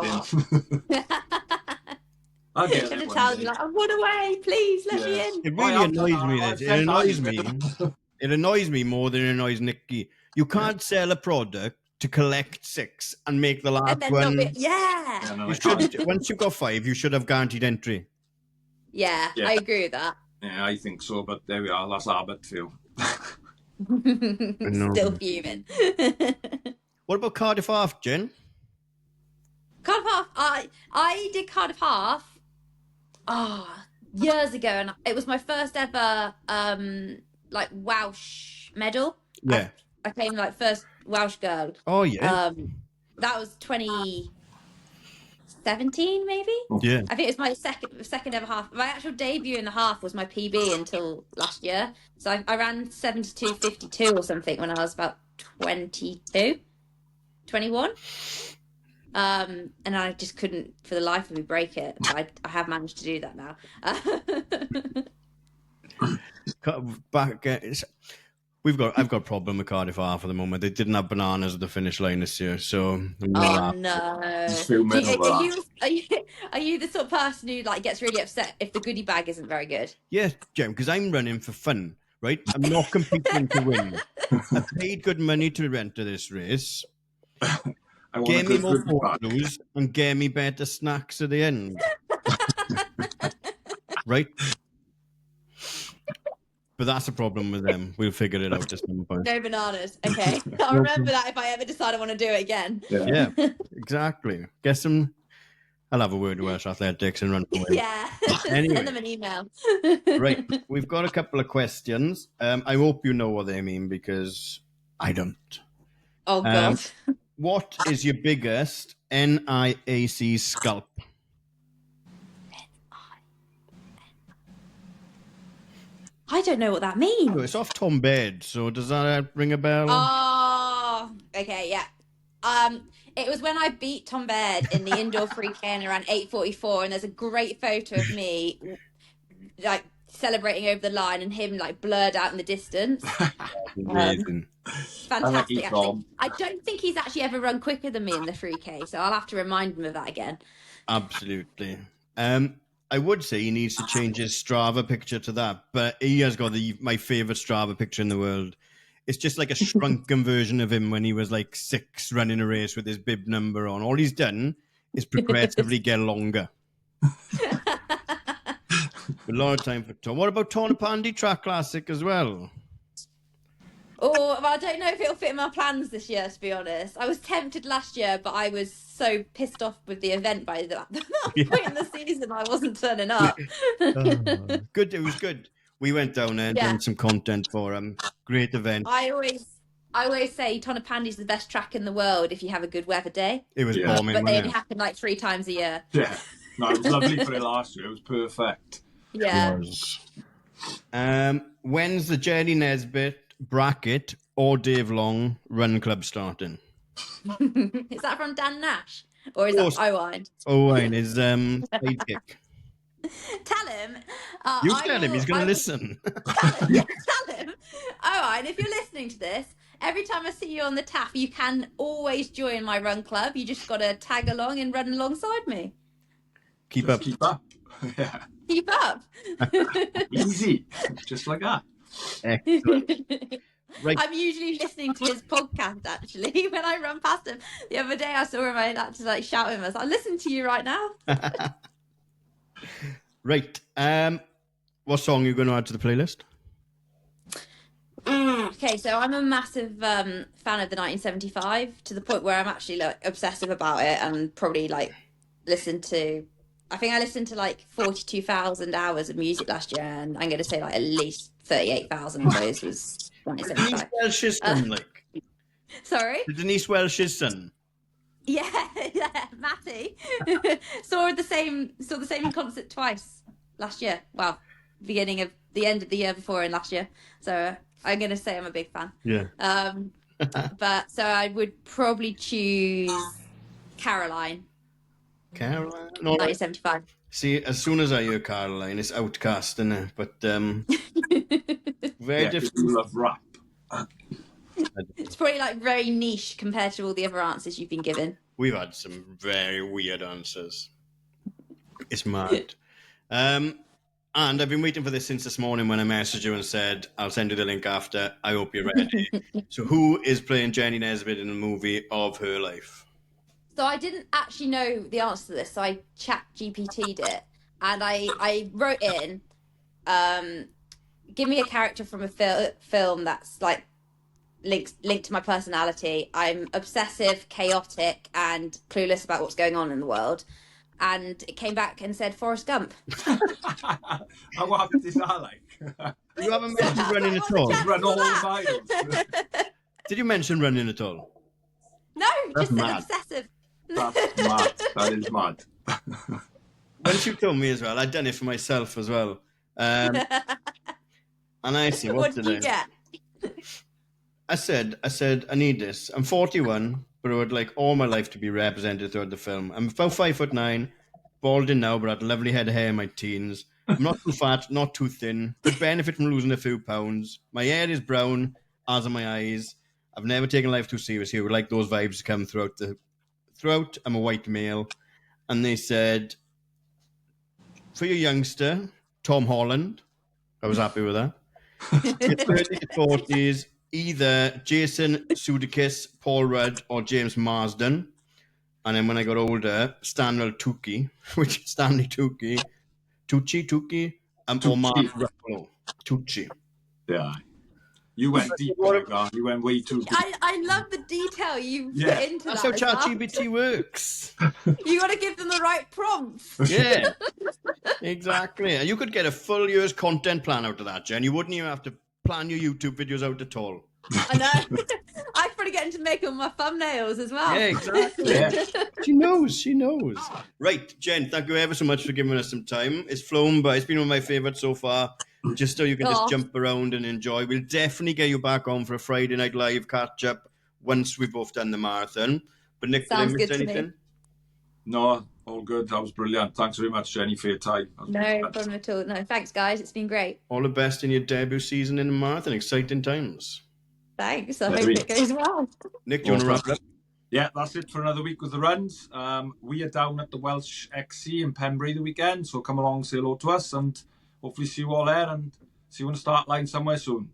I'll get it. Like, I'm one away. Please let me in. It really annoys me. It annoys me. It annoys me more than it annoys Nikki. You can't sell a product to collect 6 and make the last one. No, you should, once you've got 5, you should have guaranteed entry. Yeah, I agree with that. Yeah, I think so, but there we are. That's our bet too. Still fuming. What about Cardiff Half, Jen? Cardiff Half. I did Cardiff Half years ago, and it was my first ever like Welsh medal. Yeah. I came like first Welsh girl. Oh yeah. That was 2017, maybe. Yeah. I think it was my second ever half. My actual debut in the half was my PB until last year. So I ran 72.52 or something when I was about 21. And I just couldn't, for the life of me, break it. But I have managed to do that now. I've got a problem with Cardiff Half at the moment. They didn't have bananas at the finish line this year, so oh no! Are you the sort of person who like gets really upset if the goodie bag isn't very good? Yeah, Jem, because I'm running for fun, right? I'm not competing to win. I paid good money to enter this race. Get me more photos and get me better snacks at the end. Right? But that's a problem with them. We'll figure it out at some point. No bananas. Okay. I'll remember that if I ever decide I want to do it again. Yeah, exactly. Guess some. I'll have a word with Welsh Athletics and run away. Yeah. Anyway. Send them an email. Right. We've got a couple of questions. I hope you know what they mean because I don't. Oh, God. What is your biggest NIAC scalp? I don't know what that means. Oh, it's off Tom Baird, so does that ring a bell? Oh, okay, yeah. It was when I beat Tom Baird in the indoor 3K and around 8:44, and there's a great photo of me like celebrating over the line and him like blurred out in the distance. Amazing. Fantastic. I don't think he's actually ever run quicker than me in the 3K, so I'll have to remind him of that again. Absolutely. I would say he needs to change his Strava picture to that, but he has got my favorite Strava picture in the world. It's just like a shrunken version of him when he was like 6 running a race with his bib number on. All he's done is progressively get longer. A lot of time for Tom. What about Tornapandy Track Classic as well? Well, I don't know if it'll fit in my plans this year, to be honest. I was tempted last year, but I was so pissed off with the event by that point in the season, I wasn't turning up. Good, it was good. We went down there and done some content for great event. I always say Tonopandi is the best track in the world if you have a good weather day. It was bombing, but they wasn't only it? happen like 3 times a year. Yeah. No, it was lovely for it last year. It was perfect. Yeah. When's the Jenny Nesbitt, Brackett, or Dave Long run club starting? Is that from Dan Nash? Or is that Owen? Owen is sidekick. Tell him. You tell him, he's going to listen. Tell him. Tell him. Owen, if you're listening to this, every time I see you on the TAF, you can always join my run club. You just got to tag along and run alongside me. Keep up. Keep up. Yeah. Keep up. Easy. Just like that. Excellent. Right. I'm usually listening to his podcast, actually. When I run past him the other day, I saw him. I had to like shout at him. I was like, listen to you right now. Right. What song are you going to add to the playlist? Okay, so I'm a massive fan of the 1975 to the point where I'm actually like obsessive about it and probably like I think I listened to like 42,000 hours of music last year, and I'm going to say like at least 38,000 of those was 1975. Denise Welsh's son, like. Sorry? Denise Welsh's son. Yeah, Matty. saw the same in concert twice last year. Well, the end of the year before and last year. So I'm going to say I'm a big fan. Yeah. But so I would probably choose Caroline. Caroline? No, 1975. See, as soon as I hear Caroline, it's Outcast, isn't it? But very different. You love rap. It's probably like very niche compared to all the other answers you've been given. We've had some very weird answers. It's mad. And I've been waiting for this since this morning when I messaged you and said, I'll send you the link after. I hope you're ready. So who is playing Jenny Nesbitt in the movie of her life? So I didn't actually know the answer to this, so I chat GPT'd it. And I wrote in, give me a character from a film that's like linked to my personality. I'm obsessive, chaotic, and clueless about what's going on in the world. And it came back and said Forrest Gump. What is that like? You haven't mentioned running at all. Run all the miles. Did you mention running at all? No, That's just mad. obsessive. That's mad. That is mad. When she told me as well, I'd done it for myself as well. And I said, what did you get? I said, I need this. I'm 41, but I would like all my life to be represented throughout the film. I'm about 5'9", balding now, but I had a lovely head of hair in my teens. I'm not too fat, not too thin. Could benefit from losing a few pounds. My hair is brown, as are my eyes. I've never taken life too seriously. I would like those vibes to come throughout. I'm a white male. And they said, for your youngster, Tom Holland. I was happy with that. Your 30 to 40s, either Jason Sudeikis, Paul Rudd, or James Marsden. And then when I got older, Stanley Tucci, which is Stanley Tucci, or Mark Ruffalo. Tucci. Yeah. You went deep, God. You went way too deep. I love the detail you put into That's that. how ChatGPT works. You got to give them the right prompts. Yeah, exactly. And you could get a full year's content plan out of that, Jen. You wouldn't even have to plan your YouTube videos out at all. I know. I'd probably get to make all my thumbnails as well. Yeah, exactly. Yeah. She knows. Right, Jen, thank you ever so much for giving us some time. It's flown by. It's been one of my favourites so far. Just so you can just jump around and enjoy. We'll definitely get you back on for a Friday Night Live catch-up once we've both done the marathon. But Nick, did I miss anything? No, all good. That was brilliant. Thanks very much, Jenny, for your time. No problem at all. No, thanks, guys. It's been great. All the best in your debut season in the marathon. Exciting times. Thanks. I hope it goes well. Nick, do you want to wrap it up? Yeah, that's it for another week with the runs. We are down at the Welsh XC in Pembrey the weekend, so come along, say hello to us, and hopefully see you all there and see you on the start line somewhere soon.